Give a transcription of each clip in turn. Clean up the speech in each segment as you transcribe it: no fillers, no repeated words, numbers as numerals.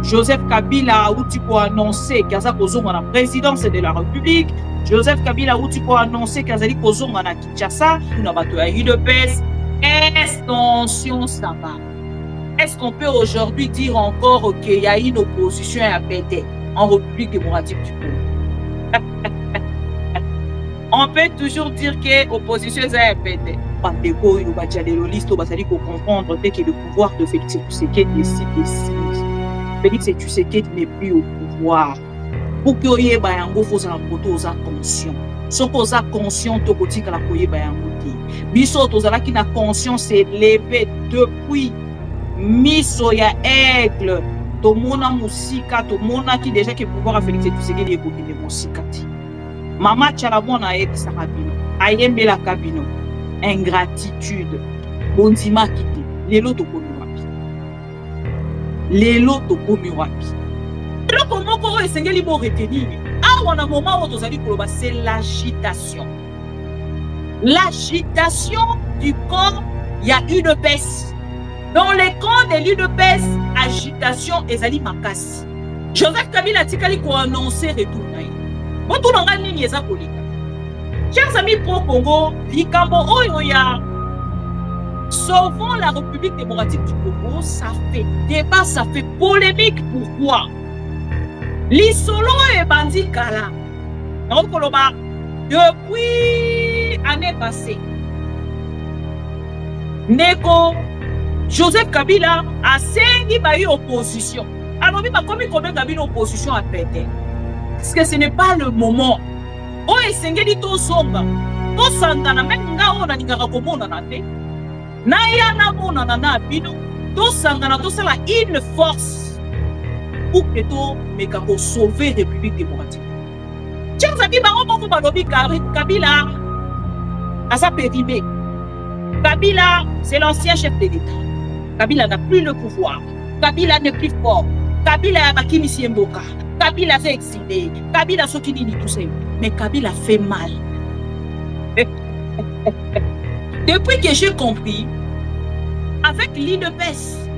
Joseph Kabila outi pour annoncer qu'Aza Kozonga la présidence de la République. Joseph Kabila outi pour annoncer qu'Azali Kozonga na Kinshasa. Nous avons eu de pèse. Extension ça va. Est-ce qu'on peut aujourd'hui dire encore qu'il y a une opposition à péter en République démocratique du Congo? On peut toujours dire que l'opposition est à péter. Pandeko, il va dire les listes, il va comprendre que le pouvoir de Félix Tshisekedi décide. Félix Tshisekedi n'est plus au pouvoir. Pour que y ait bayango, il faut être conscient. Si on est conscient, on peut dire que la koye bayango. Biso tozala qui na conscience élevée depuis Misoya Aigle. Tomona musika, tomona qui déjà que pouvoir à Félix Tshisekedi est côté de musika. Mama Tchalamona est Sarabino. Ayembe la cabino. Ingratitude. Bondima kiti. Lelo to komi wapi. Lelo to komi wapi. Lelo comment qu'on esengeli bo retenir. Ah, on a un moment où tozali koloba c'est l'agitation. L'agitation du camp, il y a une baisse. Dans les camps de l'UDPS, agitation et Zali Makasi. Joseph Kabila Tikali ko annoncer retour. Bon, tout le monde est là. Chers amis pro-Congo, Likambo Oyoya, sauvons la République démocratique du Congo, ça fait débat, ça fait polémique. Pourquoi? L'Isolo et Bandi Kala. Depuis l'année passée, Neko, Joseph Kabila a saigné une opposition. Alors, il m'a commis combien d'habits opposition à péter? Parce que ce n'est pas le moment. Oh, et c'est dit tout sombre. Tout sangana, même nga on a dit komona na te. Na ya na mona na bino. Tout sangana, tout ça là une force pour que tout mais pour sauver la République démocratique. Chers amis, on va lobby Kabila à sa périmée. Kabila, c'est l'ancien chef de l'État. Kabila n'a plus le pouvoir. Kabila n'est plus fort. Kabila a Bakimi Siemboka. Kabila s'est exilé. Kabila Sokinini tout ça. Mais Kabila fait mal. Depuis que j'ai compris, avec l'IDPS,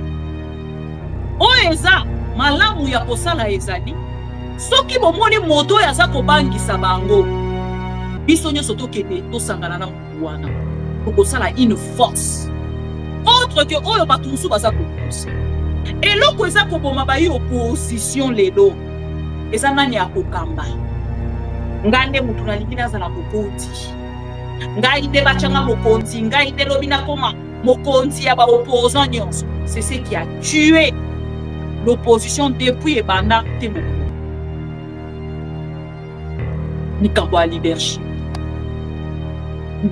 Oeza, Malamu ya posala ezali, soki bomoni moto ya za kobangisa bango, bisonyo soto kete, to sangana na mwana, kosala une force. Autre que Oyo Batunsu baza kopose. Et loko eza koboma bayi opposition lelo. Eza nani ya kokamba. Ngande mutu na likina za na kokoti. Ngai de bachanga mokonzi, ngai de lobina koma mokonzi ya ba opposant nyonso. C'est ce qui a tué l'opposition depuis Ebanda Temoko. Nikambo a leadership.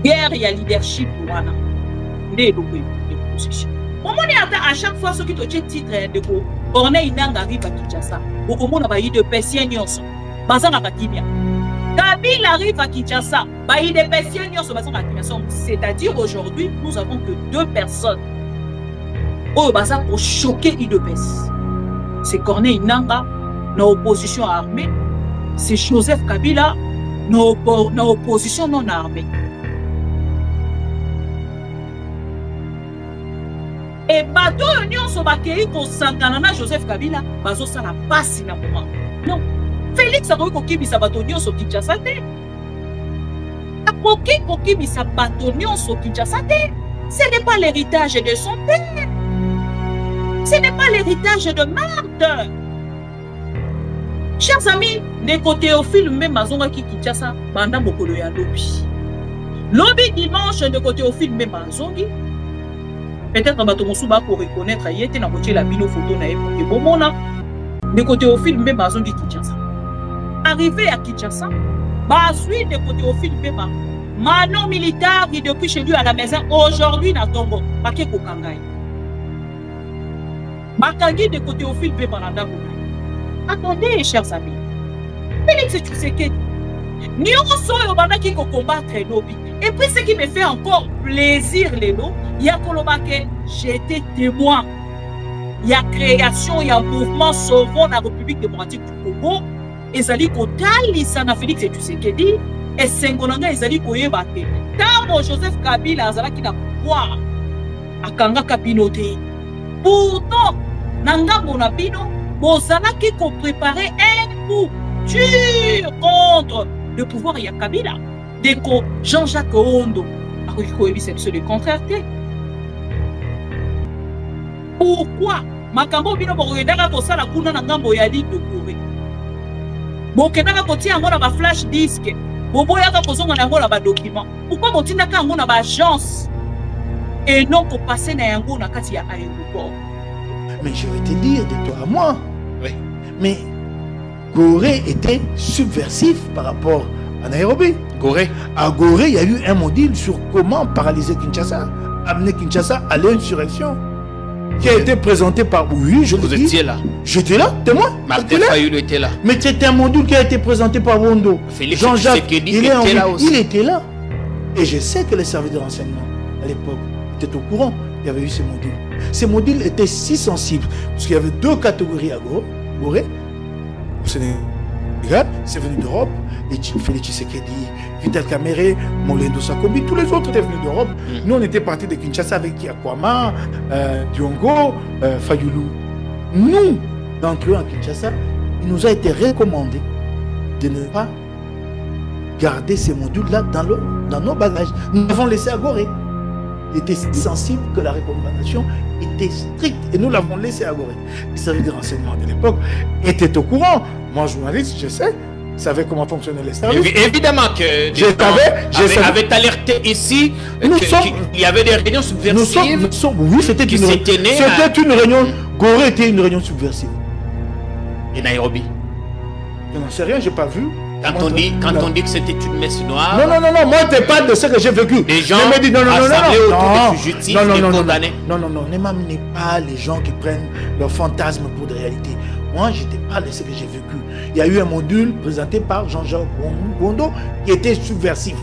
Guerre ya leadership wana. Nde loko opposition. À chaque fois, ceux qui ont titre de go, on est inanga arrive à Kinshasa. Au monde a de Pessien Nyonso. Bazanga Katibia. Kabila arrive à Kinshasa. Baï de Pessien Nyonso. C'est-à-dire aujourd'hui, nous avons que 2 personnes. Oh, baza pour choquer IDPS. C'est Corneille Nanga, dans opposition armée. C'est Joseph Kabila, dans opposition non armée. Et bateau union so bakei ko sankanana Joseph Kabila bazo sala passe na moment. Non. Félix a ko kibisa bateau union so Kinshasa te. Akoki ko kibisa bateau union so Kinshasa te. Ce n'est pas l'héritage de son père. Ce n'est pas l'héritage de Marthe. Chers amis, de côté au film même mazonga ki Kinshasa banda mokolo ya lobby. Lobby dimanche de côté au film même mazongi. Peut-être que tu vas reconnaître qu'il y a la bino photo na époque de Bomona. De côté au film, même Bazongi Kinshasa. Arrivé à Kinshasa, suite de côté au film, même Manon militaire qui depuis chez lui à la maison, aujourd'hui na Tongo, Baké Kokangai. Bakangi de côté au film, même Nanda Kokangai. Attendez, chers amis. Félix Tshisekedi. Nous sommes qui combattre lobby. Et puis ce qui me fait encore plaisir, Lélo, il y a que j'ai été témoin. Il y a création, il y a mouvement sauvant la République démocratique du Congo. Et Zali Kotali, Sana Félix et Tshisekedi, et Sengonanga et Zali Koyebate. Tant Joseph Kabila, Zala qui n'a pouvoir à Kanga Kapinote. Pourtant, Nanga Bonapino, bozalaki qu'on préparait un coup dur contre le pouvoir ya Kabila. Deko Jean-Jacques Ondo, c'est le contraire. Pourquoi makambo bino bokoyendaka kosala kuna na ngambo ya ligne de Corée? Bokendaka kotia yango na ba flash disk, boboyaka kozonga na yango na ba document. Pourquoi botindaka yango na ba agence et non ko passer na yango na kati ya aéroport? Mais je vais te dire de toi à moi. Oui. Mais Gorée était subversif par rapport à Nairobi. Gorée. À Gorée, il y a eu un module sur comment paralyser Kinshasa, amener Kinshasa à l'insurrection, qui a été présenté par... Oui, je Vous le dis. étiez là. J'étais là, témoin. Martin Fayulu était là. Mais c'était un module qui a été présenté par Wondo. Félix Jean-Jacques, Tshisekedi était là aussi. Il était là. Et je sais que les services de renseignement, à l'époque, étaient au courant. Il y avait eu ces modules. Ces modules étaient si sensibles, parce qu'il y avait deux catégories à Gorée. Au Sénégal, c'est venu d'Europe. Et Félix Tshisekedi, Vital Kamerhe, Molendo Sakombi, tous les autres étaient venus d'Europe. Nous, on était partis de Kinshasa avec Kiakwama, Diongo, Fayulu. Nous, d'entre eux en Kinshasa, il nous a été recommandé de ne pas garder ces modules-là dans nos bagages. Nous l'avons laissé à Gorée. Il était si sensible que la recommandation était stricte et nous l'avons laissé à Gorée. Les services de renseignement de l'époque étaient au courant. Moi, journaliste, je sais. Savait comment fonctionnaient les services. Évidemment que des gens avaient alerté ici qu'il y avait des réunions subversives. Oui, c'était une réunion. Gorée était une réunion subversive. Et Nairobi? Je n'en sais rien, je n'ai pas vu. Quand on dit que c'était une messe noire. Non, moi je te parle de ce que j'ai vécu. Les gens assemblés autour des fugitifs, des condamnés. Non, ne m'amenez pas les gens qui prennent leurs fantasmes pour des réalités. Moi, je te parle de ce que j'ai vécu. Il y a eu un module présenté par Jean-Jacques Wondo qui était subversif.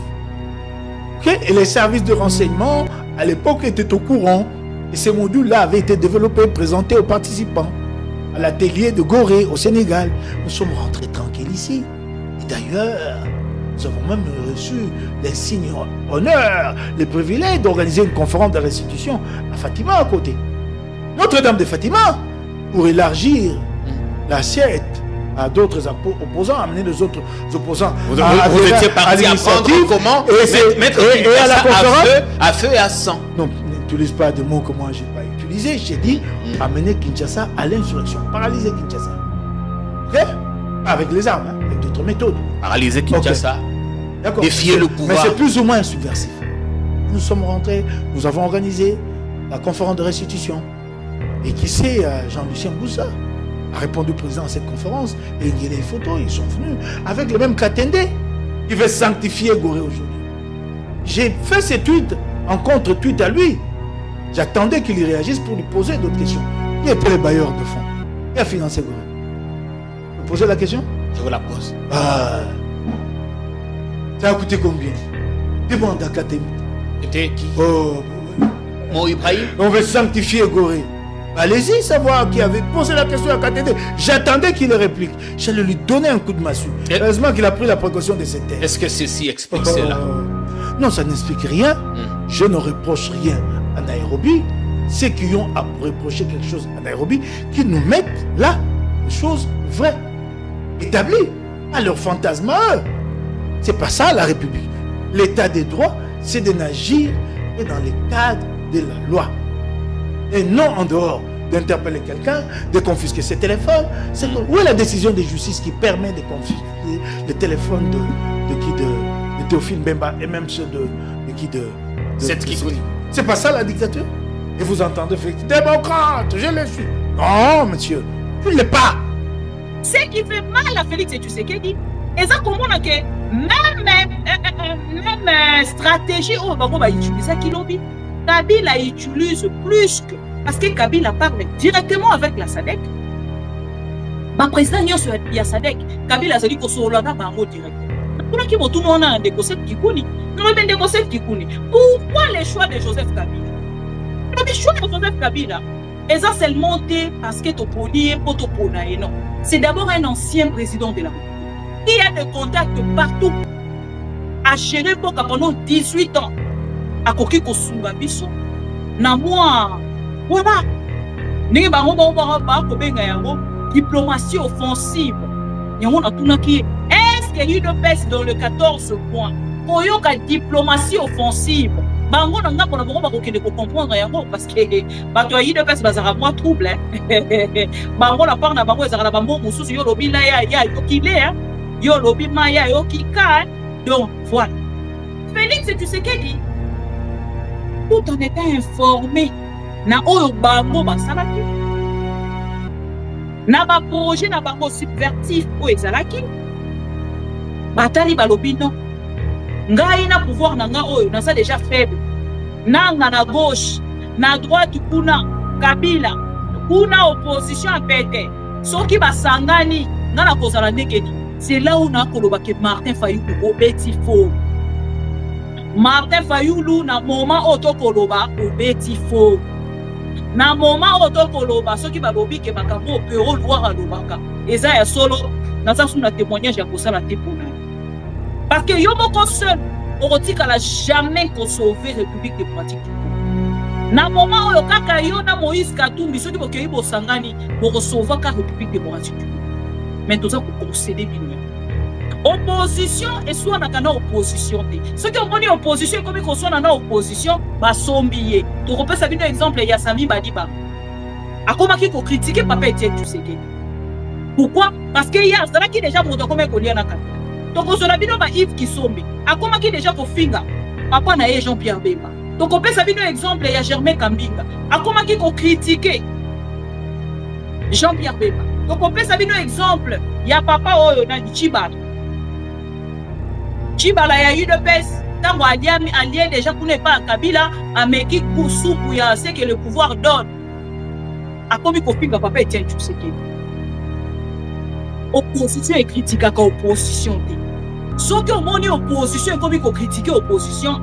Okay? Et les services de renseignement, à l'époque, étaient au courant. Et ces modules-là avaient été développés, présentés aux participants. À l'atelier de Gorée, au Sénégal. Nous sommes rentrés tranquilles ici. Et d'ailleurs, nous avons même reçu les signes honneurs, les privilèges d'organiser une conférence de restitution à Fatima à côté. Notre-Dame de Fatima, pour élargir l'assiette à d'autres opposants, amener les autres opposants vous étiez parti à prendre comment mettre à la conférence à feu et à sang. Non, n'utilise pas de mots que moi je n'ai pas utilisé. J'ai dit amener Kinshasa à l'insurrection, paralyser Kinshasa. Okay? Avec les armes, avec d'autres méthodes. Paralyser Kinshasa, okay. Défier le pouvoir. Mais c'est plus ou moins subversif. Nous sommes rentrés, nous avons organisé la conférence de restitution. Et qui sait, Jean-Lucien Boussa a répondu président à cette conférence. Et il y a des photos, ils sont venus avec le même Katende qui veut sanctifier Gorée aujourd'hui. J'ai fait ces tweets en contre-tweet à lui. J'attendais qu'il y réagisse pour lui poser d'autres questions. Qui était le bailleur de fonds? Qui a financé Gorée? Vous posez la question? Je vous la pose. Ça a coûté combien? Demande à Katende. C'était qui? Mo Ibrahim. On veut sanctifier Gorée. Allez-y savoir qui avait posé la question à Katende. J'attendais qu'il réplique. J'allais lui donner un coup de massue. Heureusement qu'il a pris la précaution de se taire. Est-ce que ceci explique cela? Non, ça n'explique rien. Je ne reproche rien à Nairobi. Ceux qui ont à reprocher quelque chose à Nairobi, qui nous mettent là, les choses vraies, établies, à leur fantasme à eux. C'est pas ça la République. L'état des droits, c'est de n'agir que dans les cadres de la loi. Et non en dehors d'interpeller quelqu'un, de confisquer ses téléphones. Où est la décision de justice qui permet de confisquer les téléphones de Théophile Bemba et même ceux de c'est pas ça la dictature? Et vous entendez démocrate, je le suis. Non, monsieur, tu ne l'es pas. Ce qui fait mal à Félix Tshisekedi, et ça comment on a que même stratégie, on va utiliser Kilobi. Kabila utilise plus que... Parce que Kabila parle directement avec la SADC. Le président il y a SADC. Kabila a dit que sur le bango directement. Pourquoi le choix de Joseph Kabila? Le choix de Joseph Kabila est seulement parce que tu es non. C'est d'abord un ancien président de la République qui a des contacts partout, a géré pendant 18 ans. A koki ko sunga biso na moi voilà ni bango ba ko benga yango diplomatie offensive. Est-ce qu'il y a eu de baisse dans le 14 points? Pour y avoir diplomatie offensive, bango nanga pona bango bakokende ko comprendre yango parce que bato yi de pesa bazara moi trouble bango la part na bango ezara bango mususu yo lobi la ya yo kile yo lobi ma ya yo kika donc voilà. Félix Tshisekedi tout en étant informé na oyo bango basalaki na ba projet na bango subvertif o ezalaki batali balobi non ngai na pouvoir na nga oyo naza déjà faible nanga na gauche na droite kuna Kabila kuna opposition apete soki basangani nga na kozala ndekedi. C'est là où na koloba ke Martin Fayulu obeti fo Martin Fayulu na moment oto koloba obeti fo na moment oto koloba soki balobi ke makambo pero loire alobaka eza ya solo naza suna témoignage ya kosala te pona. Parce que yo moko seul, on ne jamais qu'on sauver la République démocratique du Congo. Na moment où kaka yo na Moïse Katumbi, ceux qui vont cueillir au Sangani, pour sauver la République démocratique du Congo. Mais tout ça pour concéder bien. Opposition et soit na opposition. Ceux qui ont mis opposition comme ils sont na opposition, bah sombier. Tu repères ça un exemple, il y a Sami Badiba. A comment qui faut critiquer papa Etienne Tshisekedi. Pourquoi? Parce qu'il y a ça qui déjà pour comment qu'on y a na Kabila. Donc, on a bien Yves Kisombe. A comment qui déjà pour Finga? Papa na Jean-Pierre Bemba. Donc, on peut savoir un exemple, il y a Germain Kambinga. A comment qui ont critiqué Jean-Pierre Bemba. Donc, on peut savoir un exemple, il y a Papa Oyo na Chibala. Chibala, il y a eu de baisse. Tant qu'on allié déjà qu'on n'est pas à Kabila, à Meki Koussou, c'est que le pouvoir donne. A comment qui Finga Papa Etienne Tshisekedi. Opposition et critique à opposition. Ceux qui ont monté opposition et comme ils ont critiqué l'opposition,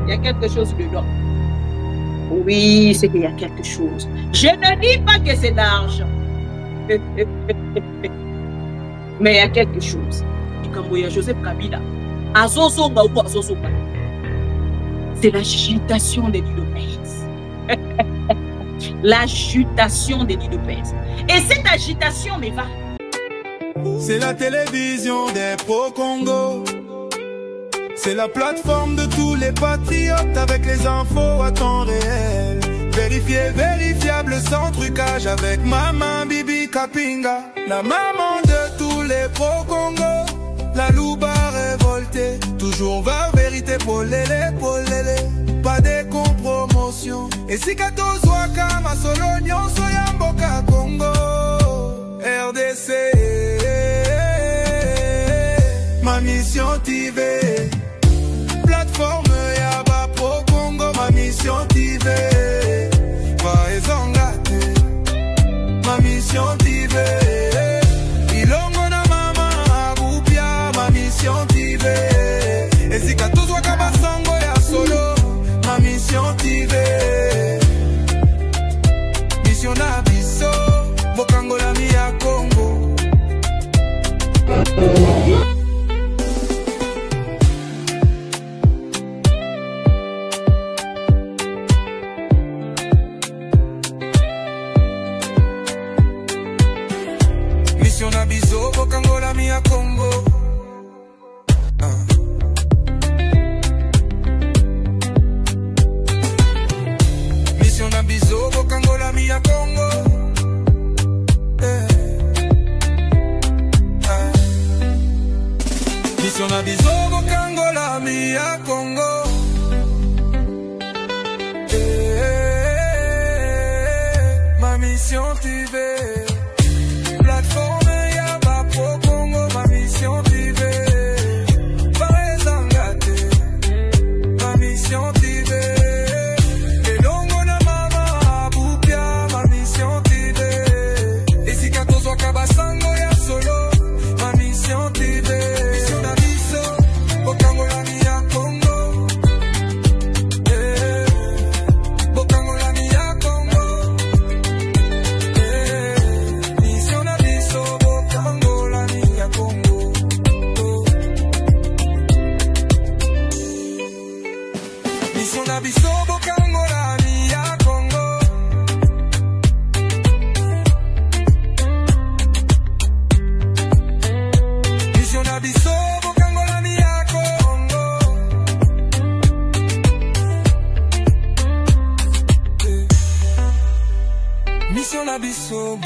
il y a quelque chose dedans. Oui, c'est qu'il y a quelque chose. Je ne dis pas que c'est l'argent. Mais il y a quelque chose. Quand il y a Joseph Kabila, c'est l'agitation des Lopez. L'agitation des Lopez. Et cette agitation, mais va. C'est la télévision des pro-Congo. C'est la plateforme de tous les patriotes avec les infos à temps réel. Vérifié, vérifiable, sans trucage avec Maman Bibi Kapinga. La maman de tous les pro-Congo. La louba révoltée. Toujours va vérité pour l'élé, pas de compromotion. Et si Kato Zwaka, ma solognon, soyamboka Congo. RDC. Ma mission TV, plateforme Yaba Pro Congo, ma mission TV, Vaezangate, ma mission TV, Ilongo na mama Agupia, ma mission TV, et si Katozwa Kabasango ya solo, ma mission TV, mission na biso, Bokangola mi ya Congo. Mission na biso, Bokangola mi ya Congo. Mission na biso, Bokangola mi ya Congo. Mission na biso, Bokangola mi ya Congo. Ma mission TV. Plateforme Yaba Pro Congo, ma mission TV. Vaezangate, ma mission TV. Elongo na mama Abupia, ma mission TV. Et si Katozwa Kabasango ya solo, ma mission TV. Mission na biso, Bokangola mi ya Congo. Bokangola mi ya Congo.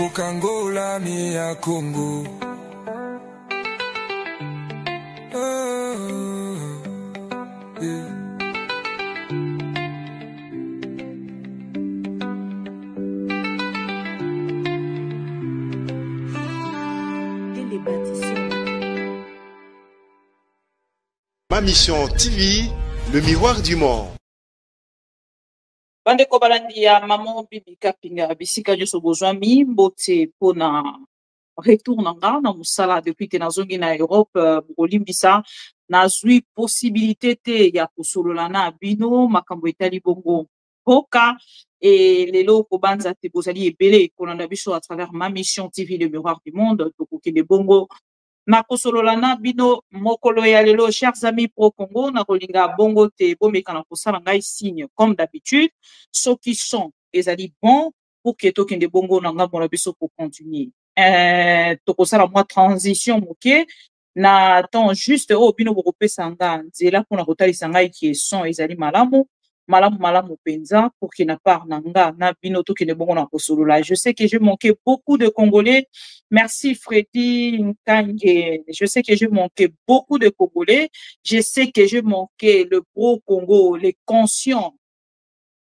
Bokangola mi ya Congo. Ma mission TV, le miroir du monde. Bande ko balandi ya maman Bibi Kapinga bisika joso besoin mi mbote pona retour nanga na musala depuis que nazongi na Europe bolimbisa nazui possibilité te ya kosolola na bino makambo etali bongo poka et lelo ko banza te bozali ebele kolanda biso à travers ma mission TV le miroir du monde tokokende bongo na kosolola na bino mokolo ya lelo chers amis pro Congo na kolinga bongo te bomeka na kosala ngai signe comme d'habitude ceux qui sont ezali bon pour que tokende bongo na ngambo na biso pour continuer tokosala mwa transition moke na temps juste o bino bokopesa nga nzela mpona kotalisa ngai ki son ezali malamu penza pour qu'il n'a pas nanga na bino tokende bongo na kosolola. Je sais que j'ai manqué beaucoup de Congolais. Merci Freddy Nkange. Je sais que j'ai manqué beaucoup de Congolais. Je sais que j'ai manqué le pro Congo, les conscients,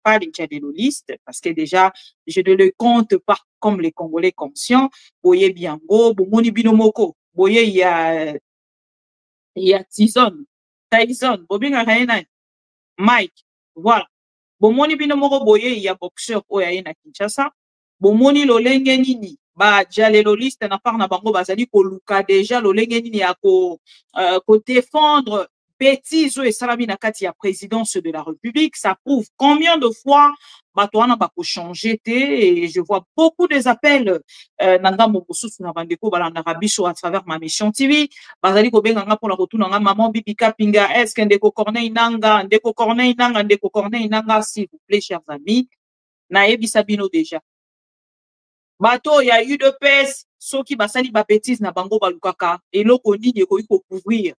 pas les dialogistes, parce que déjà, je ne le compte pas comme les Congolais conscients. Boye Biango, Bomoni Binomoko, Boye il y a Tyson, Bobinga Raina, Mike, voilà. Bomoni Binomoko Boye, il y a boxeur Oyaye na Kinshasa. Bomoni Lolenge Nini, ba dialogiste na part na bango bazali ko luka déjà Lolenge Nini ya ko défendre bêtises et salami na kati ya présidence de la République. Ça prouve combien de fois Batouana bako changer et je vois beaucoup des appels nanga mobususu na bandeko balanda biso à travers ma mission TV bazali ko benga nga pona retour nanga maman Bibi Kapinga est-ce que ndeko Corneille nanga s'il vous plaît chers amis na ebisa bino déjà bato ya UDPS soki basali ba bêtises na bango balukaka eloko nini ko couvrir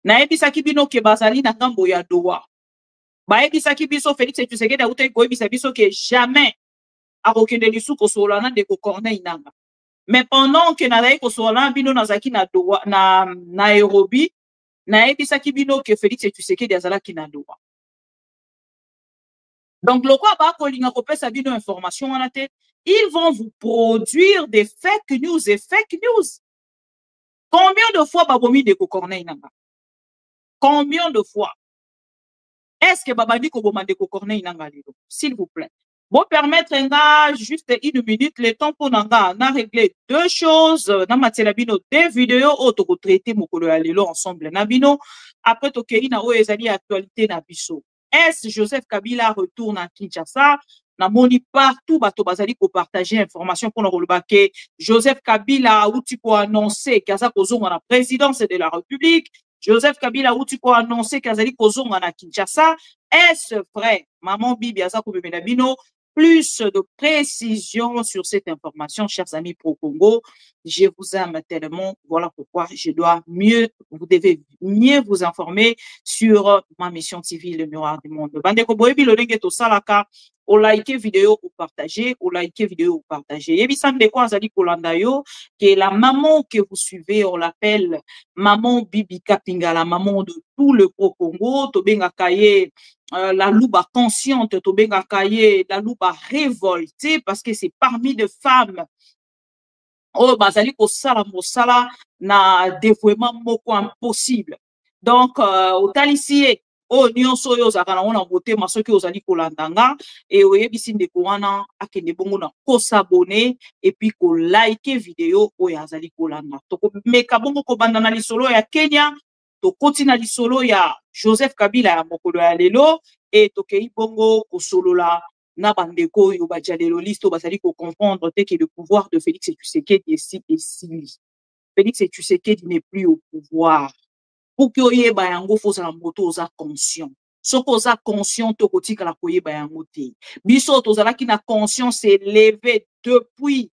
na ebisaki bino ke bazali na ngambo ya doa ba ebisaki biso Félix Tshisekedi autai ko ebisa biso ke jamais akokende lisu kosola na ndeko Corneille nanga mais pendant que na dai kosola bino nazaki na doa na Nairobi na ebisaki bino ke Félix Tshisekedi azalaki na doa. Donc le quoi ba kolinga kopesa bino information wana te, ils vont vous produire des fake news et fake news. Combien de fois babomi ndeko Corneille nanga? Combien de fois? Est-ce que babandi ko bomande ko Corneille nanga lelo? S'il vous plaît. Bon permettre nga juste une minute le temps pour nanga na régler deux choses na matela bino deux vidéos auto ko traiter mokolo ya lelo ensemble na bino après to kei na o ezali actualité na biso. Est-ce Joseph Kabila retourne à Kinshasa? Na moni partout bato bazali ko partager information pour le baquet. Joseph Kabila outi ko annoncer kaza kozonga na présidence de la République. Joseph Kabila outi ko annoncer kazali kozonga na Kinshasa. Est-ce vrai? Maman Bibi aza ko bemena bino plus de précision sur cette information, chers amis pro Congo. Je vous aime tellement. Voilà pourquoi vous devez mieux vous informer sur ma mission TV, le miroir du monde. Bandeko boyebi lolenge to salaka, o like vidéo ou partager, Ebisam de quoi azali kolanda yo, que la maman que vous suivez, on l'appelle maman Bibi Kapinga, la maman de tout le pro Congo, to benga kaye la louba consciente, to benga kaye la louba révoltée, parce que c'est parmi de femmes oh bazali ko sala mosala na dévouement moko impossible. Donc au talisie o nyonso yo zakana ona bote masoki ozali kolandanga et oyebisi ndeko wana akende bongo na ko s'abonner et puis ko like vidéo o yazali kolanda to ko meka bongo ko banda na lisolo ya Kenya to kotina lisolo ya Joseph Kabila ya mokolo ya lelo et to kei bongo ko solola na bandeko yo badialéloliste bazali ko comprendre que le pouvoir de Félix Tshisekedi est ici. Félix Tshisekedi n'est plus au pouvoir. Pour que oyeba yango faut la moto oza conscient. Soko oza conscient to kotika la koyeba yango te. Biso tozala ki na conscience élevée depuis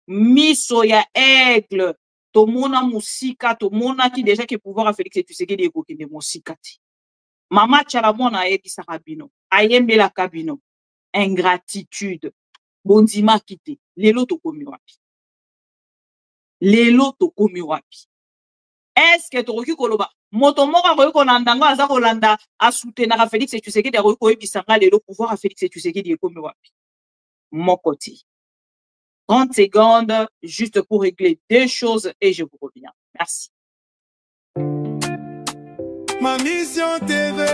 miso ya aigle. To mona musika to mona ki déjà que pouvoir à Félix Tshisekedi e kokende musika ti. Mama chalamona ebisa kabino. Ayembe la kabino. Ingratitude, bondima kite, lelo tokomi wapi? Lelo tokomi wapi? Est-ce que tokoki koloba moto moko akoki kolanda ngo aza kolanda asoutenaka Félix Tshisekedi akoki koyebisa nga lelo pouvoir à Félix Tshisekedi ekomi wapi? Moko te. 30 secondes juste pour régler deux choses et je vous reviens. Merci. Ma mission TV,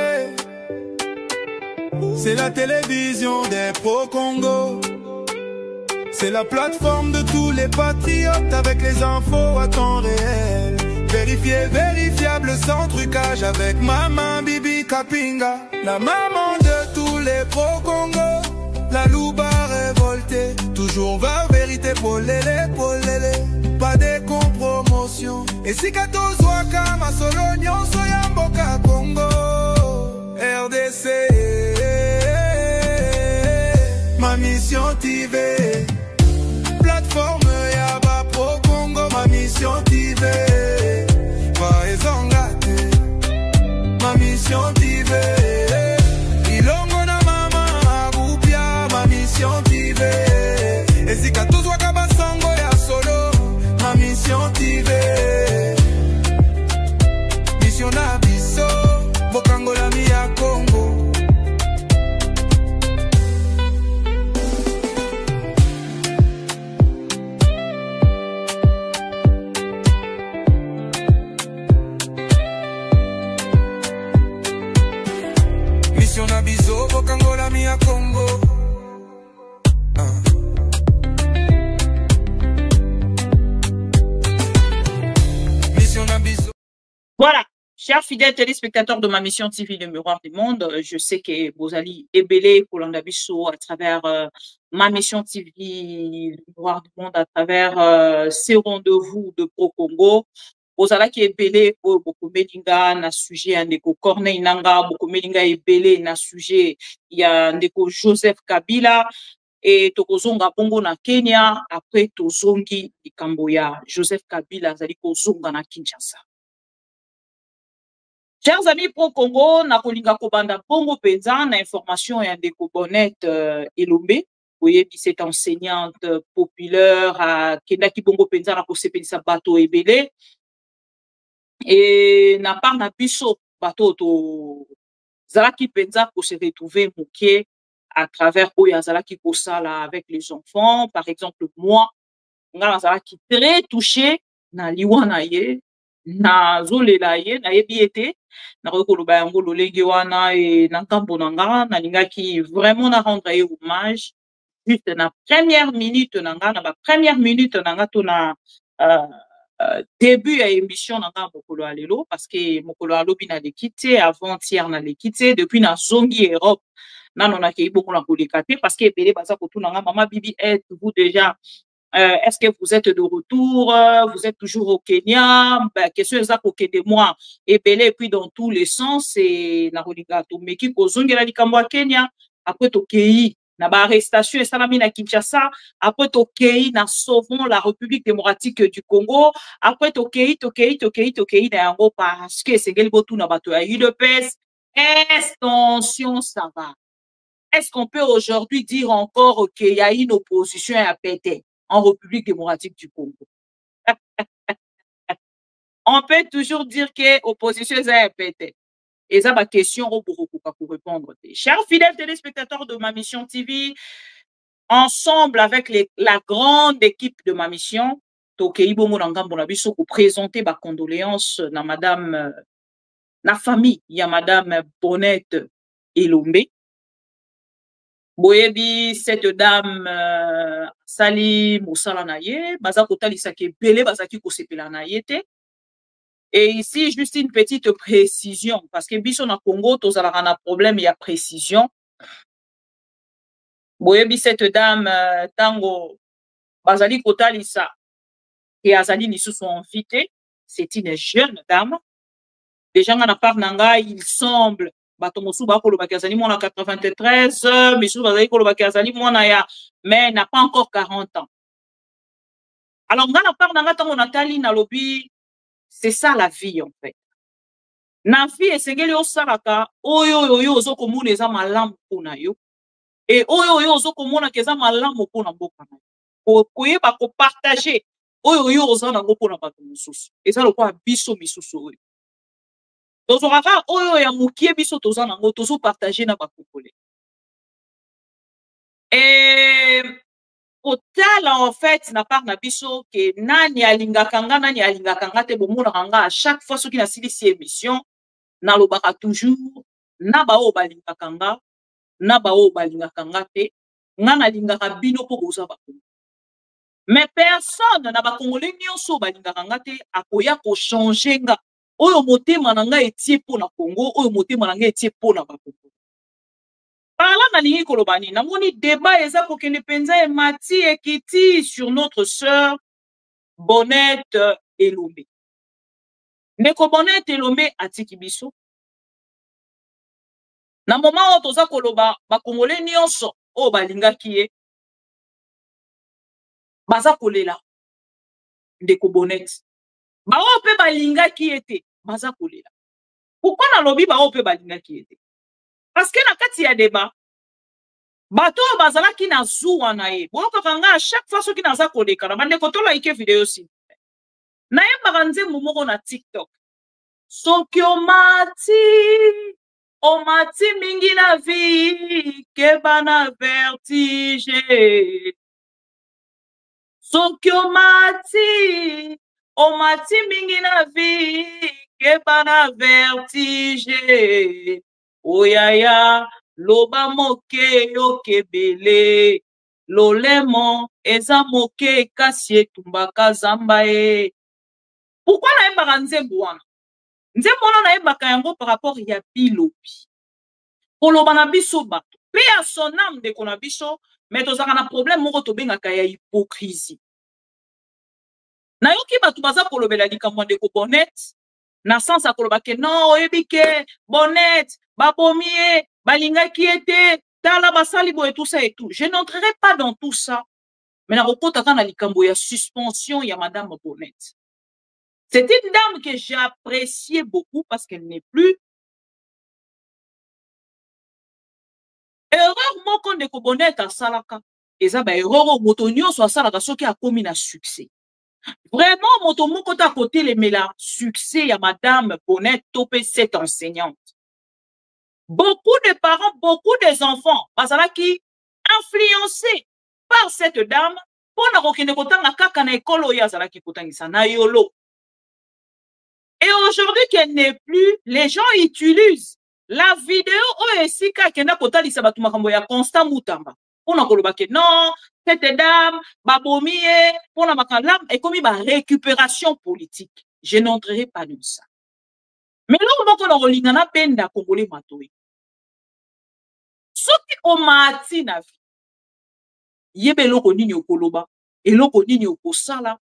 c'est la télévision des pro-Congo. C'est la plateforme de tous les patriotes avec les infos à temps réel. Vérifié, vérifiable, sans trucage avec Maman Bibi Kapinga. La maman de tous les pro-Congo. La louba révoltée, toujours va vérité pour l'élé, pas de compromotion. Et si Kato Zwaka, ma solognon, soyamboka Congo, RDC, ma mission TV, plateforme Yaba Pro Congo, ma mission TV, va ezongate, ma mission TV. Et si Katou Wakaba Sango ya solo, ma mission TV. Mission Abisso, Bokangola Mia Congo. Mission Abisso, Bokangola Mia Congo. Voilà, chers fidèles téléspectateurs de ma mission TV, le miroir du monde, je sais que vous allez ébeler Kolandabiso à travers ma mission TV, le miroir du monde, à travers ces rendez-vous de Pro-Congo. Vous allez qui ébeler pour beaucoup melinga na sujet un déco Corneille Nanga, beaucoup melinga ébelé na sujet il y a un déco Joseph Kabila. Et tokozonga bongo na Kenya, après tozongi Ikamboya, Joseph Kabila zali kozonga na Kinshasa. Chers amis pro-Congo, na kolinga kobanda bongo penza na information ya ndeko Bonette Elombe, voyez cette enseignante populaire à Kendaki bongo penza na kosepelisa bato ebele et na part na biso bato to zalaki penza ko se retrouver moké à travers Oyazalaki Kosala avec les enfants. Par exemple, moi, Ngazalaki très touché na liwana ye, na zolela ye, na yebiete, na rekoloba yango lolenge wana et na kambo nanga, na lingaki vraiment na rendre ye hommage. Juste na première minute nanga, na ba première minute nanga to na début à émission nanga mokolo alelo parce que mokolo alobi na lekite avant-hier na lekite depuis na zongi Europe. Non, on a beaucoup la polycaté parce que Maman Bibi, êtes-vous déjà, est-ce que vous êtes de retour, vous êtes toujours au Kenya, ben, qu'est-ce que ça pour que de moi, et puis dans tous les sens, c'est la religato, mais qui cause la Kenya, après au Kenya, na ba arrestation et salami na Kinshasa, après au Kenya, na sauvons la République démocratique du Congo, après au Kenya, na yango parce que c'est quel botou na bato ya UDPS, extension ça va. Est-ce qu'on peut aujourd'hui dire encore qu'il y a une opposition à péter en République démocratique du Congo? On peut toujours dire que l'opposition est à péter. Et ça, ma question pour répondre. Chers fidèles téléspectateurs de ma mission TV, ensemble avec la grande équipe de ma mission, pour présenter ma condoléance à madame, la famille, il y a madame Bonette Elombe. Boyebi, cette dame, Sali Moussala Naye, Bazakota Lisake Bele, Bazaki Kosepela Nayete. Et ici, juste une petite précision, parce que Bisson a Congo, tous un problème, il y a précision. Boyebi, cette dame, Tango, Bazali Kota Lisa, et Azali Nisu sont invités. C'est une jeune dame. Les gens en part nanga, il semble. Batomosu bakolo bakazali mona 93, Misu bazali kolo bakazali mona ya, mais n'a pas encore 40 ans. Alors, dans la part nanga tango Nathalie na lobi, c'est ça la vie en fait. Na vie esengeli osalaka, oyo ozoko mona eza malamu pona yo, et oyo ozoko mona keza malamu pona mboka na yo. koyeba kopartage oyo oza nango mpona bato mosusu eza lokola biso misusu oyo tozwaka oyo ya mokie biso toza nango tozopartage na bakokole kotala en fait na part na biso ke nani alingaka nga nani alingaka nga te bomonaka nga à chaque fois soki nasilisi émission nalobaka toujours na baoyo balingaka nga na baoyo balingaka nga te nga nalingaka bino mpo boza bakongole mais personne na bakongole nyonso balingaka nga te akoya kochange nga oyo motema na nga etie mpo na Congo oyo motema na nga etie mpo na bakongole par là nalingi koloba nini namoni débat eza kokende mpenza emati ekiti sur notre sœur Bonnette Elombe ndeko Bonnette Elombe atiki biso na moment oyo toza koloba bakongole nyonso oyo balingaki ye baza kolela ndeko Bonnette baoyo mpe balingaki ye te baza kolela pourquoi nalobi baoyo mpe balingaki ye te parce que na kati ya débat bato oyo bazalaki na zuwa na ye boyokaka nga à chaque fois soki naza koleka na bandeko tolaike video si nayembaka nzembo moko na TikTok soki omati mingi na vie keba na vertige soki omati mingi na vie keba na vertige oyaya loba moke yokebele lolemo eza moke kasi etumbaka zamba ye pourquoi nayembaka nzembo wana nzembo wana nayembaka yango par rapport ya bilobi koloba na biso bato mpe ya sonam ndeko na biso me tozalaka na problème moko tobengaka ya hypocrisie nayoki bato baza kolobela likambo ya ndeko Bonnette na sens ya koloba ke non oyebi ke Bonnette babomi ye balingaki ye te tala basali boye tout ça et tout je n'entrerai pas dans tout ça mais nakokotaka na likambo ya suspension ya madame Bonnette. C'est une dame que j'ai appréciée beaucoup parce qu'elle n'est plus. Erreur moko ndeko Bonnette asalaka eza ba erreur moto nyonso asalaka soki akomi na succès. Vraiment moto moko ta côté le mela succès ya madame Bonnette topé cette enseignante. Beaucoup de parents, beaucoup des enfants bazalaki influencés par cette dame pour na kokende kotanga kaka na ekolo oyo azalaki kotangisa na yolo. Et aujourd'hui qu'elle n'est plus, les gens utilisent la vidéo oyo esika kenda kotalisa batu makambo ya Constant Mutamba. On a koloba ke non, cette dame babomi ye pona makala ekomi ba récupération politique. Je n'entrerai pas dans ça. Mais là on va kolinga na penda kongolais matoyi. Soki omati na vie. Yebe eloko nini okoloba, eloko nini okosala.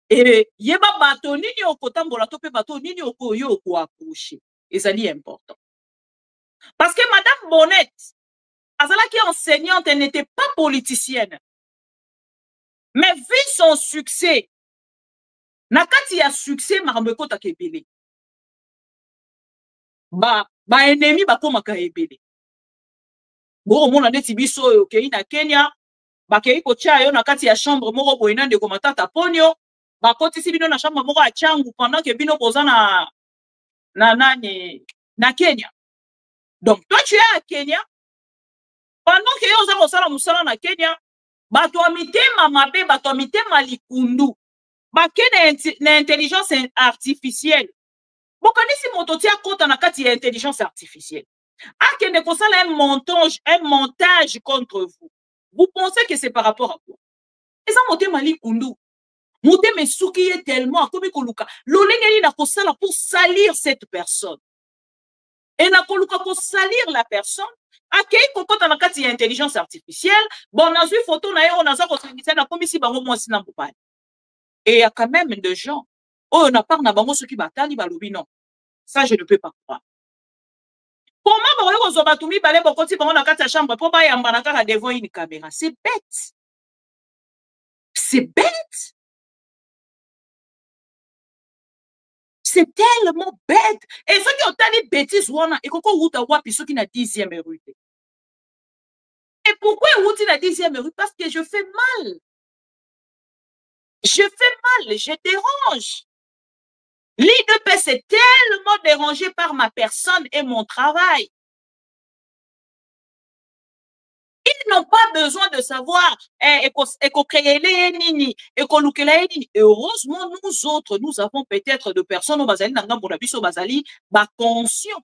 Et yeba bato nini okotambola to pe bato nini okoyo oko accrocher. Ezali important. Parce que madame Bonnette, azalaki enseignante, elle n'était pas politicienne. Mais vu son succès, nakati ya succès makambo ekota kebele. Ba ennemi bakomaka ebele. Bo mona neti biso oyo kei na Kenya, ba kei kotia yo nakati ya chambre moko boyina ndeko matata ponyo. Bakotisi bino na chambre moko ya changu pendant que bino boza na Kenya. Donc toi tu es à Kenya pendant que yo za kosala musala na Kenya bato amitema mabe bato amitema likundu bakene na intelligence artificielle bokanisi moto tia kota na kati ya intelligence artificielle akende kosala un montage contre vous. Vous pensez que c'est par rapport à quoi? Eza motema likundu motema esuki ye tellement akomi koluka lolengeli na kosala pour salir cette personne et na koluka ko salir la personne akei kokota na kati ya intelligence artificielle bon nazwi photo na ye on aza kosangisa na komisi bango mwasi na mobali et il y a quand même des gens oh na part na bango soki batali balobi non ça je ne peux pas croire. Comment ba ko zo batumi balé bokoti bango na kati ya chambre po ba yamba na kaka devant une caméra? C'est bête. C'est bête. C'est tellement bête. Et ceux qui ont tali bêtises, et pourquoi vous avez ceux qui na 10e rue? Et pourquoi vous avez la 10e rue? Parce que je fais mal. Je fais mal, je dérange. L'IDPS est tellement dérangé par ma personne et mon travail. Ils n'ont pas besoin de savoir heureusement, nous autres, nous avons peut-être de personnes au Bazali, conscient.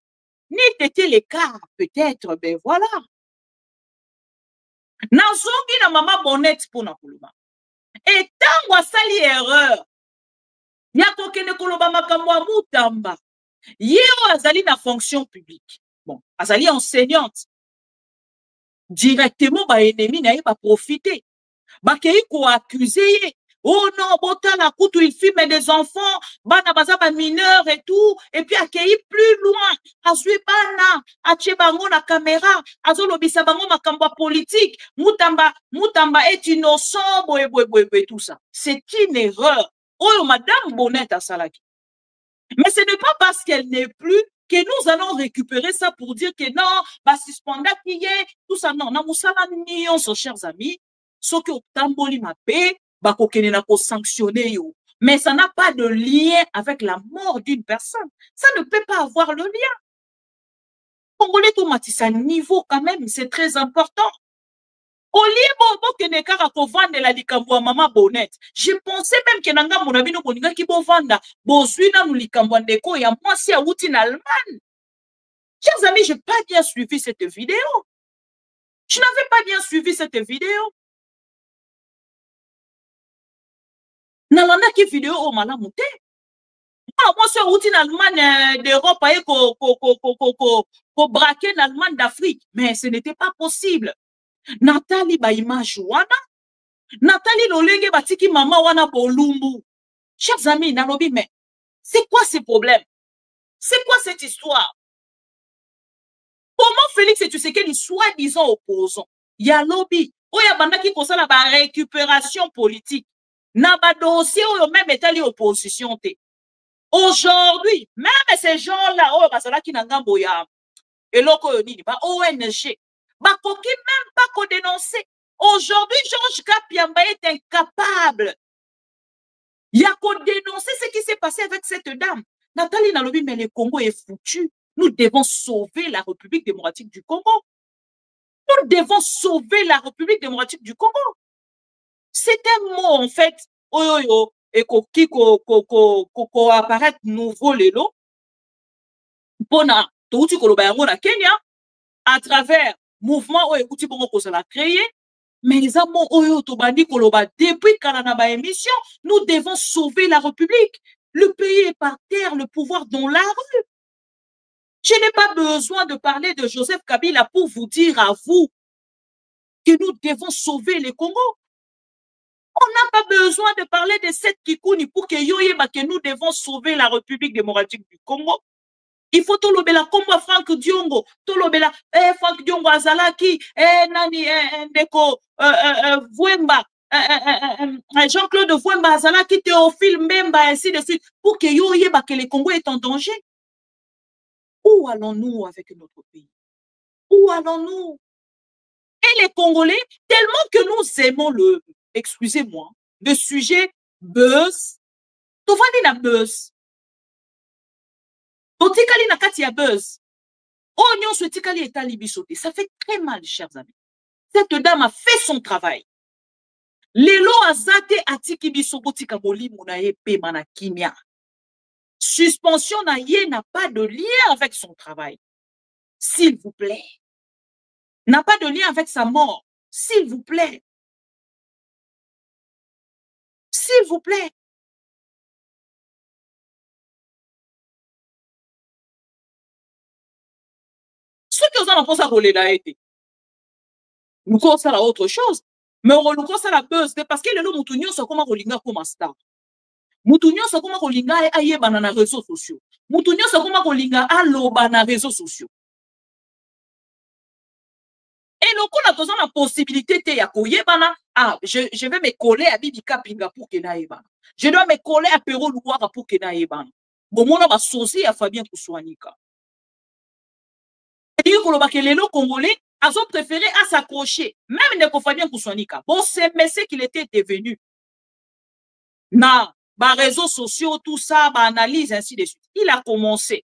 N'était le cas, peut-être, ben voilà. Nazongi na mama Bonnette pour Nakuluba. Et tant que sali erreur, ya kokene koloba makambo ya mutamba. Yeo azali na fonction publique. Bon, azali enseignante. Directement, ba ennemi na ba profiter. Ba kei ko accuser. Oh non, botana kutu il filme des enfants, bana baza ba mineurs et tout, et puis accueilli plus loin, azui bana, ache bango na caméra, azolobisa bango makambo politique, mutamba est innocent, tout ça. C'est une erreur. Oh, madame Bonnette a salaki. Mais ce n'est pas parce qu'elle n'est plus que nous allons récupérer ça pour dire que non, bah, suspenda qui est, tout ça, non, na musala nyonso, chers amis, ce que tamboli ma paix, sanctionner. Mais ça n'a pas de lien avec la mort d'une personne. Ça ne peut pas avoir le lien. Congolais Tomatissa niveau quand même, c'est très important. Au lieu de la likambo maman Bonnette, je pensais même que nanga monabino boninga ki bovanda, bozuina nous likambo ndeko ya moi si a outi en Allemagne. Chers amis, je n'ai pas bien suivi cette vidéo. Je n'avais pas bien suivi cette vidéo. Nalanda ki vidéo au malamute. Moi, c'est outil en Allemagne d'Europe pour braquer l'Allemagne d'Afrique. Mais ce n'était pas possible. Nathalie Baïmage wana. Nathalie Lolenge batiki maman wana bolumbu. Chers amis, nalobi, mais c'est quoi ce problème? C'est quoi cette histoire? Comment Félix et tu sais qu'il soi-disant opposant? Ya lobby. Oya bandaki kosala ba récupération politique. Na ba dossier ou même étali opposition te. Aujourd'hui, même ces gens-là, oh, basala ki nangambo ya eloko yo nini, ba ONG, ba koki même pas qu'on dénoncer. Aujourd'hui, Georges Kapiamba est incapable. Il y a qu'on dénoncer ce qui s'est passé avec cette dame. Nathalie Nalobi, mais le Congo est foutu. Nous devons sauver la République démocratique du Congo. Nous devons sauver la République démocratique du Congo. C'est un mot, en fait, et qui apparaît nouveau lelo. Pona, touti kolobayango na Kenya, à travers mouvement ou écouti bongo ko la créé. Mais les amants oyo tobandi koloba depuis kanana émission, nous devons sauver la République. Le pays est par terre, le pouvoir dans la rue. Je n'ai pas besoin de parler de Joseph Kabila pour vous dire à vous que nous devons sauver le Congo. On n'a pas besoin de parler de cette Kikouni pour que nous devons sauver la République démocratique du Congo. Il faut tolobela comme Franck Diongo, tolobela Franck Diongo Azalaki, nani ndeko Vwemba, Jean-Claude Vwemba Azalaki, Théophile Mbemba, ainsi de suite, pour que que le Congo est en danger. Où allons-nous avec notre pays? Où allons-nous? Et les Congolais, tellement que nous aimons le, excusez-moi, le sujet buzz, tovandi na buzz. Totikali na kati ya buzz. Oh, nyon se tikali etali bisote. Ça fait très mal, chers amis. Cette dame a fait son travail. Lelo azate atiki bisogo tika bolimu na ye pe mana kimia. Suspension na ye n'a pas de lien avec son travail. S'il vous plaît. N'a pas de lien avec sa mort. S'il vous plaît. S'il vous plaît. Ceux qui ont pensé à rouler là été. Nous connaissons la autre chose. Mais on connaissons la buzz parce que le lot moutounion c'est comment rolinga comme star. Moutounion c'est comment rolinga aye banana réseaux sociaux. Moutounion c'est comment rolinga allo banana réseaux sociaux. Et le coup, on a la possibilité de je vais me coller à Bibi Kapinga pour que naïba. Je dois me coller à Perro Louara pour que naïba. Bon, on va saucer à Fabien Kousouanika. Et que les Congolais ont préféré à s'accrocher, même de Fabien Kousouanika. Bon, c'est mais c'est qu'il était devenu. na ba réseaux sociaux, tout ça, ba analyse, ainsi de suite. Il a commencé.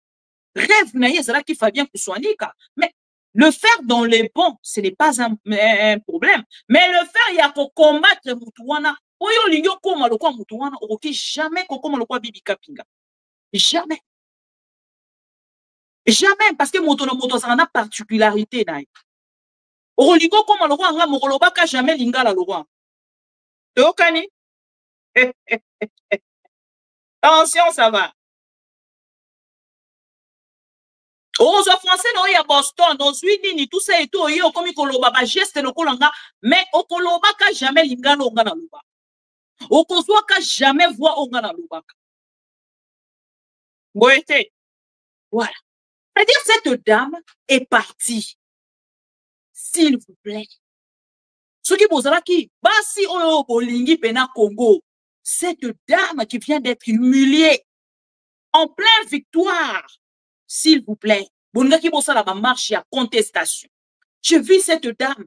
Rêve naïe, c'est là qu'il Fabien Kousouanika. Mais le faire dans les bons, ce n'est pas un problème. Mais le faire, il y a pour combattre Moutouana. Oyo linyo koma lo kwa Moutouana, oroki jamais kokoma lo kwa Bibi Kapinga. Jamais. Jamais, parce que moto ça a particularité naïe. Orolingo koma lo kwa nga mokolobaka jamais lingala lo kwa. Tokani? Attention, ça va. Aux Français, non, il y a Boston, aux Unis, tout ça et tout, il y a comme koloba, ba geste no kolanga, mais au koloba ka jamais lingala onga na luba. Au kozwa ka jamais voix onga na luba. Boete. Voilà. C'est-à-dire, cette dame est partie. S'il vous plaît. Ce qui vous a qui, basi oyo bolingi pena Congo. Cette dame qui vient d'être humiliée en pleine victoire. S'il vous plaît. Bonga qui bossa la marche à contestation. Je vis cette dame.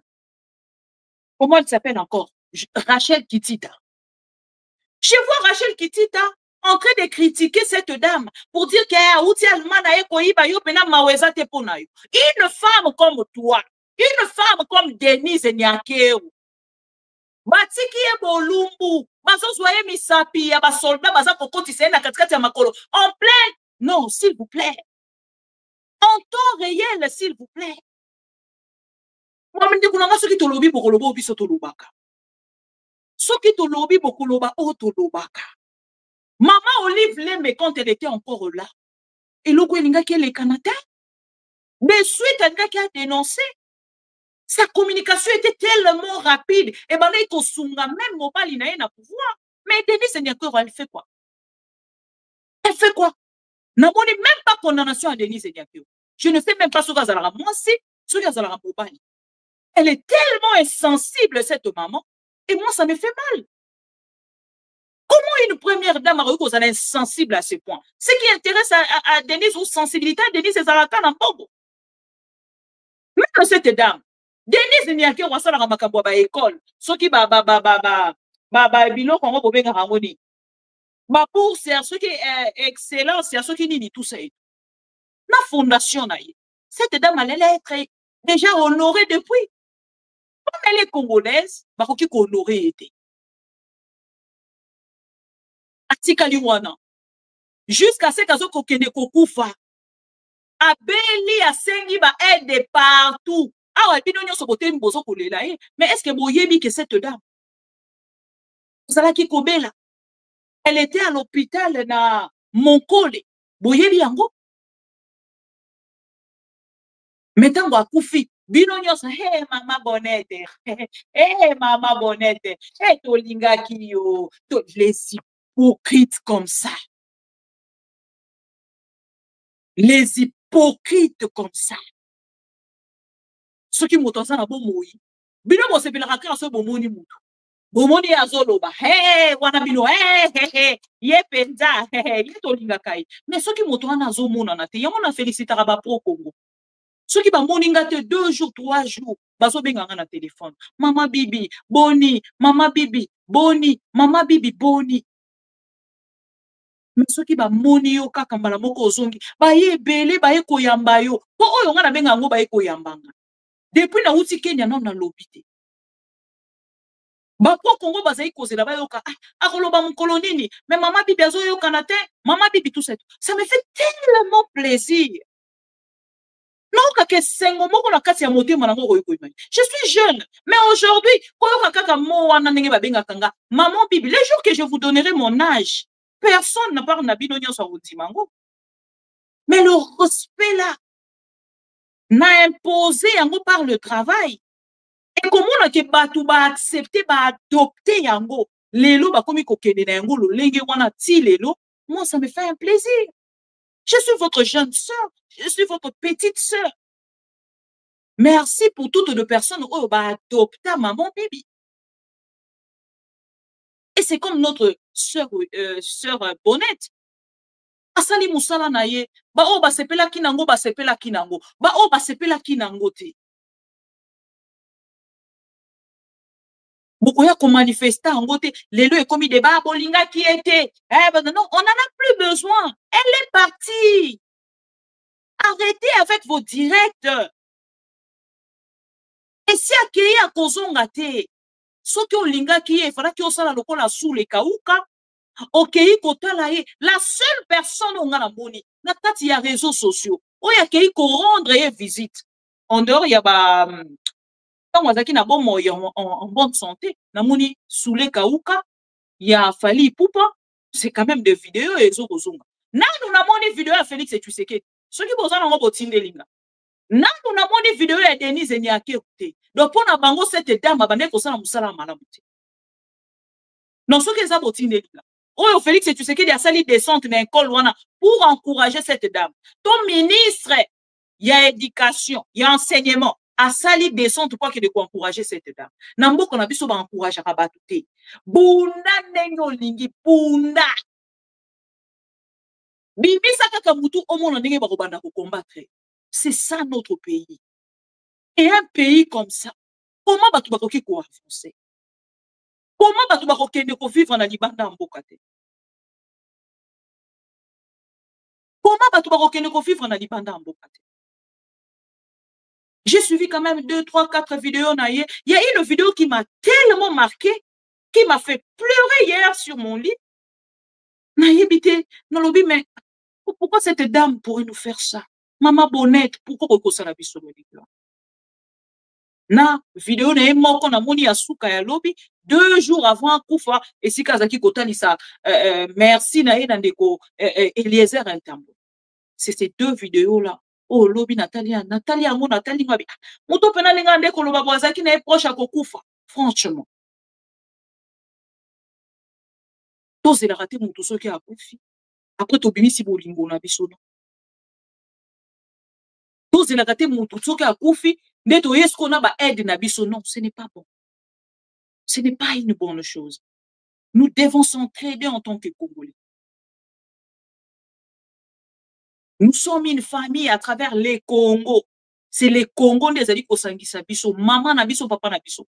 Comment elle s'appelle encore? Rachel Kitita. Je vois Rachel Kitita en train de critiquer cette dame pour dire qu'une femme comme toi, une femme comme Denise Nyakeu, batiki ye bolumbu, baso soye misapi ya basoldat baza kokoti se na katikati ya makolo. En plein, non, s'il vous plaît. En temps réel, s'il vous plaît. Moi, je dis soki tolobi bokoloba obiso tolobaka. Soki tolobi bokoloba o tolobaka. Maman Olive Lembe, quand elle était encore là, et le Gouelinga qui est le Canada, de suite, elle a dénoncé. Sa communication était tellement rapide. Et ben là, il y a même mobile, il a pouvoir. Mais Denise Nyakero, elle fait quoi? Elle fait quoi? N'a même pas condamnation à Denise Nyakero. Je ne sais même pas ce que ça moi si, ce que ça mobile. Elle est tellement insensible, cette maman. Et moi, ça me fait mal. Comment une première dame a reconnu qu'elle est insensible à ce point? Ce qui intéresse à Denise ou sensibilité, Denise est Zaraka dans Bobo. Même cette dame, Denise n'y a qu'un roi à Makambo à l'école. Ce qui biloko ngo bobenga harmonie. Ma pour c'est ce qui est excellent, c'est ce qui dit tout ça. La fondation naïe. Cette dame elle est déjà honorée depuis. Comme elle est congolaise, bah qui honorée était. Atikaliwana. Jusqu'à ce qu'elle soit kende kokufa. Abeli asengi ba aide partout. Ah, mais est-ce que vous voyez que cette dame, elle était à l'hôpital na Monkole. Vous voyez yango? Maintenant, vous avez hey, maman bonnette. Hey, maman bonnette. Hey, tolinga kiyo. Les hypocrites comme ça. Les hypocrites comme ça. Ceux qui m'ont ça na bon moui. Bino mo sepela ka so bomoni mutu. Bomoni azoloba. Hey, wana bino hey, ye penza, ye tolinga kai. Mais ceux qui m'ont na zo mona na te, yamona félicitera ba pro Congo. Ceux qui ba moninga te 2 jours, 3 jours, baso benga na téléphone. Mama bibi, boni, mama bibi, boni, mama bibi, boni. Mais ceux qui ba moni yo kaka mbala moko ozongi, ba ye belé, ba ye koyamba yo. Po oyo nga na benga ngo ba ye koyambanga. Depuis na uti Kenya non na lobité. Ba po Congo bazai kozela ba yoka akoloba mon kolonini mais maman bibi azo yoka na te maman bibi tout ça. Ça me fait tellement plaisir. Non ka sengo moko na kati ya motema na ngoko yiko imani. Je suis jeune mais aujourd'hui ko yoka kaka mo wana ndenge ba benga kanga maman bibi les jours que je vous donnerai mon âge personne n'a pas na bino nyonso odimango. Mais le respect là n'a imposé yango par le travail. Et comment on a que batu ba accepter ba adopter yango lelo ba komi kokende na yango lo lenge wana ti lelo moi ça me fait un plaisir. Je suis votre jeune sœur, je suis votre petite sœur. Merci pour toutes les personnes qui ont adopté maman bibi. Et c'est comme notre sœur Bonnette. Asali musala na ye ba o ba sepela kinango ba sepela kinango ba o ba sepela kinango te. Beaucoup ya ko manifester en côté les deux est commis débat bolinga qui était non on en a plus besoin, elle est partie. Arrêtez avec vos directs. Et si akei a kozonga te soki olinga ki e fala ki osala lokola sous les kauka okei kotala ye la seule personne on a la moni na kati ya réseaux sociaux oyo akei ko rendre ye visite en dehors ya ba tant wazaki na bon en bonne santé na moni sous les kauka ya Fally Ipupa c'est quand même des vidéos et zo kozonga nanu na moni vidéo ya Félix Tshisekedi soki bozana ngo botindelinga nanu na moni vidéo ya Denise Nyake te donc pour na bango cette dame bande ko sala musala malamu te non soki eza botindelinga oyo Félix Tshisekedi a sali descente na école wana pour encourager cette dame ton ministre ya éducation ya enseignement a sali descente pour que de encourager cette dame na mboko na biso ba encourager ka batu te bunda nengo lingi bunda bibisa kaka mutu omona ndenge ba kobanda ko combattre. C'est ça notre pays. Et un pays comme ça, comment batu bakoki ko avancer? Comment batu bakokende ko vivre na libanda mboka te? Comment batu bakokende ko vivre na libanda mboka te? J'ai suivi quand même 2, 3, 4 vidéos na ye. Il y a une vidéo qui m'a tellement marqué, qui m'a fait pleurer hier sur mon lit. Na yebite, na lobi, mais pourquoi cette dame pourrait nous faire ça? Maman Bonnette, pourquoi vous avez la vie na vidéo na moko na moni ya suka ya lobi 2 jours avant kufa et si kazaki kotani sa merci na ina ndeko Eliezer Ntambo. C'est ces 2 vidéos là. Oh lobi Nathalie ngo Nathalie ngabi muto pena linga ndeko loba bwazaki na proche à kokufa. Franchement to c'est la raté muto soki a kufi après to bimisi bolingo na biso no to c'est la raté muto soki a kufi neto est-ce qu'on a ba aide na biso non, ce n'est pas bon. Ce n'est pas une bonne chose. Nous devons s'entraider en tant que Congolais. Nous sommes une famille à travers les Congos. C'est les Congos des alliés kosangisa biso, maman na biso, papa na biso.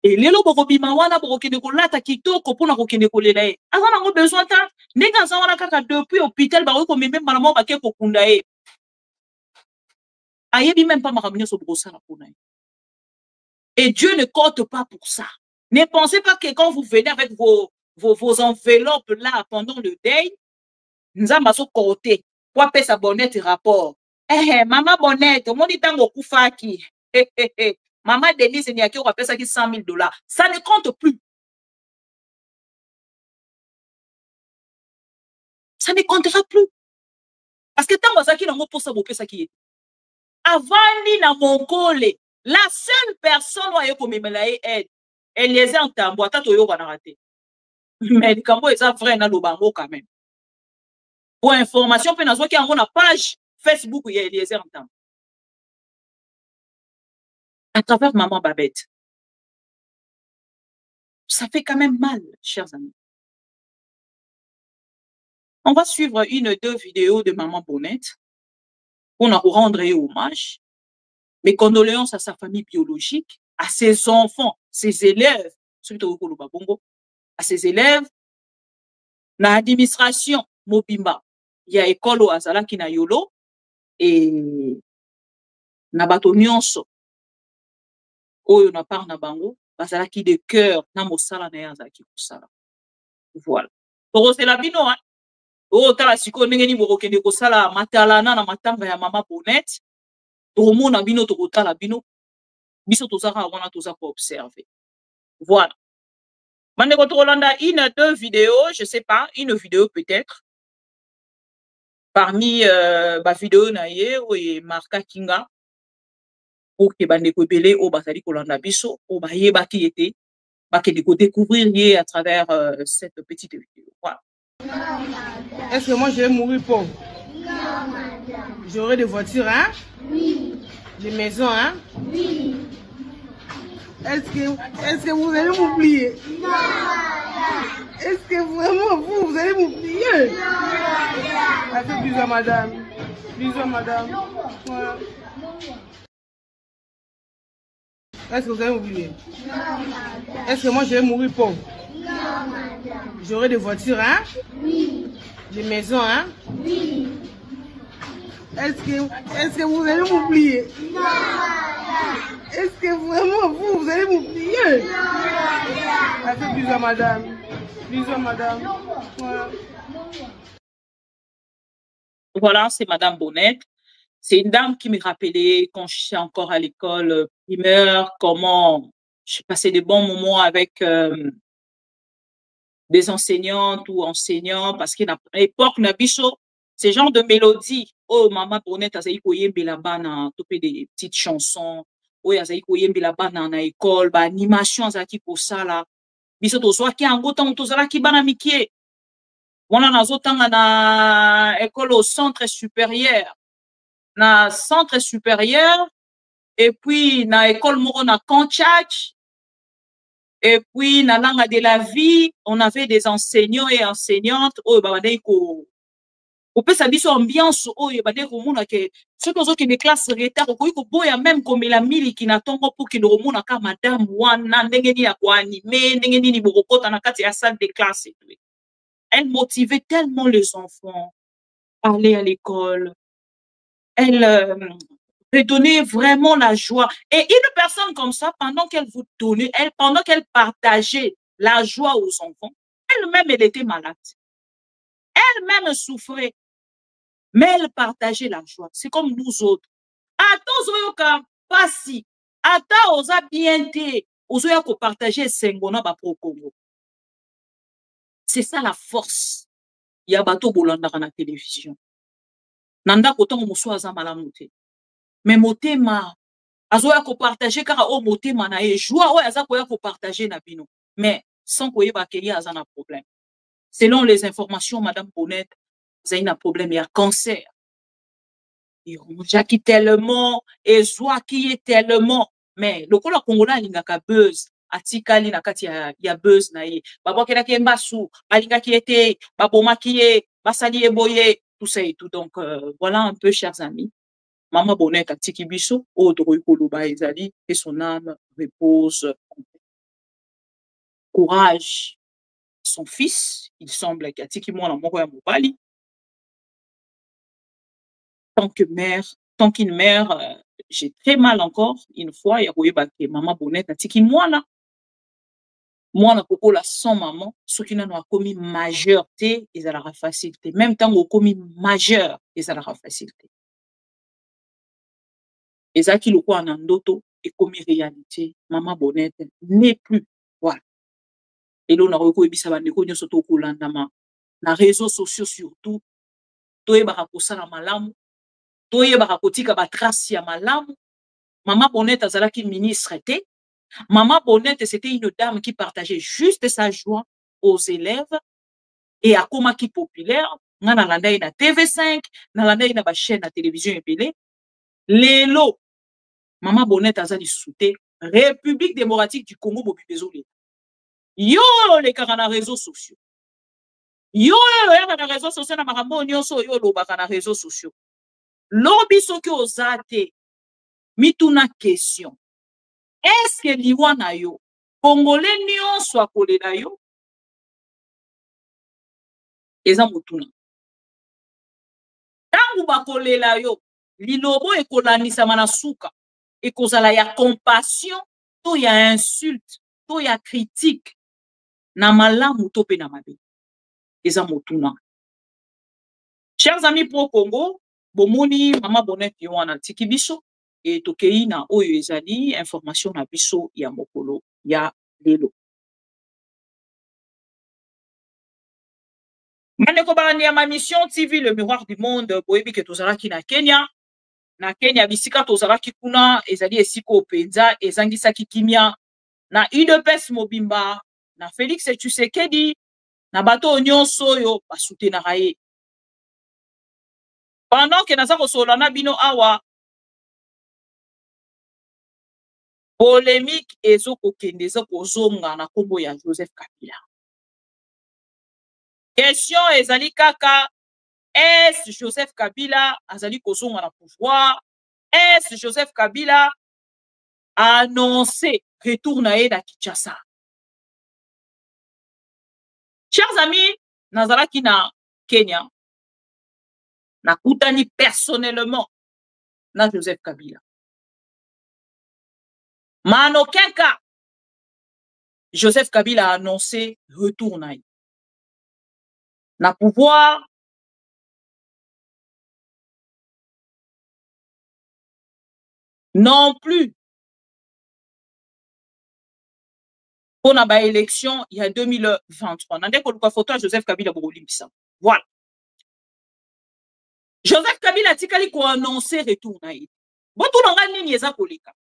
Et lelo boko bima wana boko kende ko lata kitoko pona ko kende ko lela e. Azana ngo besoin ta ndenge azana kaka depuis hôpital ba ko membe malamo ba ke ko kunda e. Ayebi même pas marabine so boko sala pona e. Et Dieu ne compte pas pour ça. Ne pensez pas que quand vous venez avec vos enveloppes là pendant le deuil, nous avons so côté pour payer sa Bonnette rapport. Maman Bonnette, on dit tango kufaki. Maman Denise Nyake on payer ça qui $100,000. Ça ne compte plus. Ça ne comptera plus. Parce que tango ça qui n'a pas ça pour ça qui est. Avant ni na Mongolais. La seule personne qui a commémoré aide, Eliezer Ntambo, Tatoyo va rater. Mais le Cambo est vrai dans le bango quand même. Pour information, puis nous avons une page Facebook où il y a Eliezer Ntambo. À travers Maman Babette. Ça fait quand même mal, chers amis. On va suivre 1 ou 2 vidéos de Maman Bonnette pour nous rendre hommage. Mes condoléances à sa famille biologique, à ses enfants, ses élèves, à ses élèves, na administration Mobimba, il y a école au Azala qui na yolo et na bato nyonso oyo na par na bango bazala qui de cœur na mosala na yanza ki kusala. Voilà. Pour c'est la bino hein. Oh tala siko ndenge ni boko kende ko sala matalana na matanga ya Maman Bonnette. Voilà. Mande Rolanda, 1 ou 2 vidéos, je sais pas, une vidéo peut-être. Parmi ma vidéo naie ou Marka Kinga pour que bande ko belé au basali kolanda biso au baye ba qui était ba que de découvrir à travers cette petite vidéo. Voilà. Est-ce que moi je vais mourir pauvre? Non, madame. J'aurai des voitures, hein? Oui. Des maisons, hein? Oui. Est-ce que vous allez m'oublier? Non, madame. Est-ce que vraiment vous allez m'oublier? Non, madame. Faites bisous à madame. Bisous à madame. Voilà. Est-ce que vous allez m'oublier? Non, madame. Est-ce que moi je vais mourir pauvre? Non, madame. J'aurai des voitures, hein? Oui. Des maisons, hein? Oui. Est-ce que vous allez m'oublier? Non, madame. Est-ce que vraiment vous allez m'oublier? Non, madame. Elle fait bisous à madame. Bisous à madame. Voilà. Voilà, c'est Madame Bonnette. C'est une dame qui me rappelait quand je suis encore à l'école primaire, comment j'ai passé de bons moments avec des enseignantes ou enseignants, parce qu'à l'époque, ce genre de mélodie. Oh, Maman Bonnette, a là-bas, topé des petites chansons. Oh, a là-bas dans l'école, animation, pour ça, là. Biso tozwa ki ango tango tozala ki bana mikie. Wana nazotanga na école au centre supérieur. Na centre supérieur, et puis na école moko na Conchach, et puis na langue de la vie, on avait des enseignants et enseignantes, oh babadei ko pesa biso ambiance, oh babadei ko mona ke ceux qui des classes retard ko boya même comme la miliki na tongo pour ki no mona ka madame wana ndenge ni ya ko animer, ndenge ni bokota na kati ya salle de classe et tout. Elle motivait tellement les enfants à aller à l'école. Elle redonnait vraiment la joie. Et une personne comme ça, pendant qu'elle vous donnait, pendant qu'elle partageait la joie aux enfants, elle-même, elle était malade. Elle-même souffrait. Mais elle partageait la joie. C'est comme nous autres. Attends, Zoyoka, pas si. Attends, osa bien te. Ozoya ko partager sengona ba pro Congo. C'est ça la force. Il y a bateau bolanda na télévision. Nanda kotongo moso aza malamu te. Mais motema azoya ko partager kaka o motema na e joie o aza ko ya ko partager na bino. Mais sans ko yeba ke ya aza na problème. Selon les informations Madame Bonnette, ça a un problème, il y a cancer. Et on qui tellement et joie qui est tellement mais le kola Congolais lingaka buzz atikali na kati ya buzz na ye. Babo kena ki mbasu, alinga ki ete, baboma ki e, basali eboye, tout ça et tout. Donc voilà un peu chers amis. Maman Bonnette atiki biso o droy koloba ezali et son âme repose. Courage. Son fils, il semble qu'atiki mwana moko ya mobali. Tant qu'une mère, j'ai très mal encore une fois, il y a eu maman Bonnette atiki mwana. Mwana koko la sans maman, ceux qui n'ont commis majeur té, ils ont la facilité. Même temps au commis majeur, ils ont la facilité. Et ça qui le quoi en andoto et commis réalité, maman Bonnette n'est plus. Voilà. Et là on a reconnu bisa bandeko nyoso to kolandama na réseaux sociaux surtout toyeba kosala malamu toyeba kotika ba trace ya malamu. Maman Bonnette azalaki ministre té. Maman Bonnette c'était une dame qui partageait juste sa joie aux élèves et à komaki populaire nga na landai na TV5 na landai na ba chaîne na télévision epelé lelo. Maman Bonnette azali souté République démocratique du Congo bobi bezole. Yo les na réseaux sociaux. Yo na réseaux sociaux na makambo nyonso yo lobaka na réseaux sociaux. Lobi soki ozate mituna question. Est-ce que liwana yo Congolais nyonso akolela yo? Eza motuna. Tangu bakolela yo lilobo ekolanisama na suka ekozala ya compassion to ya insulte to ya critique na malamu to pe na mabe. Eza motuna. Chers amis pro Congo, bomoni Maman Bonnette yo wana tiki biso et tokei na oyo ezali information na biso ya mokolo ya lelo. Maneko bandi ya ma mission TV le miroir du monde boyebi ke tozalaki na Kenya. Na Kenya bisika tozalaki kuna ezali esiko openza ezangisaki kimia na UDPS Mobimba na Félix Tshisekedi na bato nyonso yo basutenaka ye. Pendant que naza kosola na bino awa polémique ezokokende ezokozonga na kombo ya Joseph Kabila. Question ezali kaka, est-ce Joseph Kabila azali kozonga na pouvoir? Est-ce Joseph Kabila a annoncé retour na Kinshasa. Chers amis, nazalaki na Kenya, nakutani personnellement na Joseph Kabila. Mais en aucun cas, Joseph Kabila a annoncé retour na pouvoir non plus pour la élection il y a 2023. Nandé ko photo Joseph Kabila Bolimbisa. Voilà. Joseph Kabila tikali ko annoncé retour na ye. Botu longa nini eza koleka.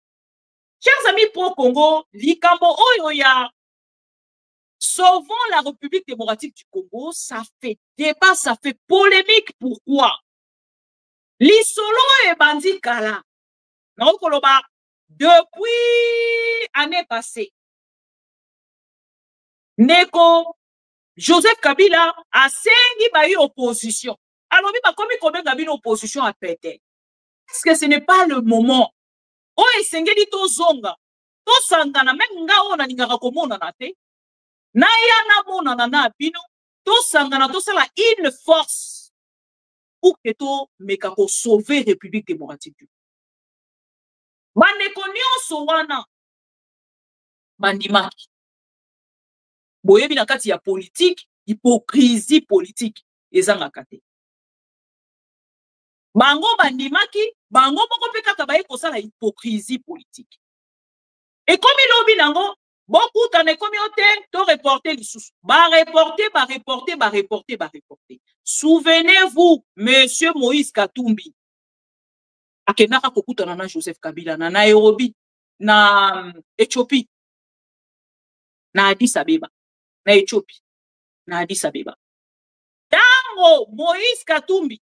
Chers amis pro Congo, likambo oyo ya sauvons la République démocratique du Congo, ça fait débat, ça fait polémique. Pourquoi? L'isolo et bandi kala. Depuis l'année passée, Neko Joseph Kabila a eu opposition. Alors, comme il a eu opposition à péter. Est-ce que ce n'est pas le moment? Oh, et sengeli to zonga. To sangana, même nga ona ningaka komona na te. Na ya na mona na bino. To sangana, to sala une force. Pour que to mekako sauver République démocratique. Bandeko nyonso wana. Bandimaki. Boyebi na kati ya politique, hypocrisie politique. Ezanga kate. Bango bandimaki, bango moko pe kaka baye kosala hypocrisie politique. Et comme il obi nango, beaucoup tane comme yote to reporter lisusu. Ba reporter. Souvenez-vous, monsieur Moïse Katumbi. Akenaka kokutana na Joseph Kabila na Nairobi, na Éthiopie, na Addis Abeba, na Éthiopie, na Addis Abeba. Tango Moïse Katumbi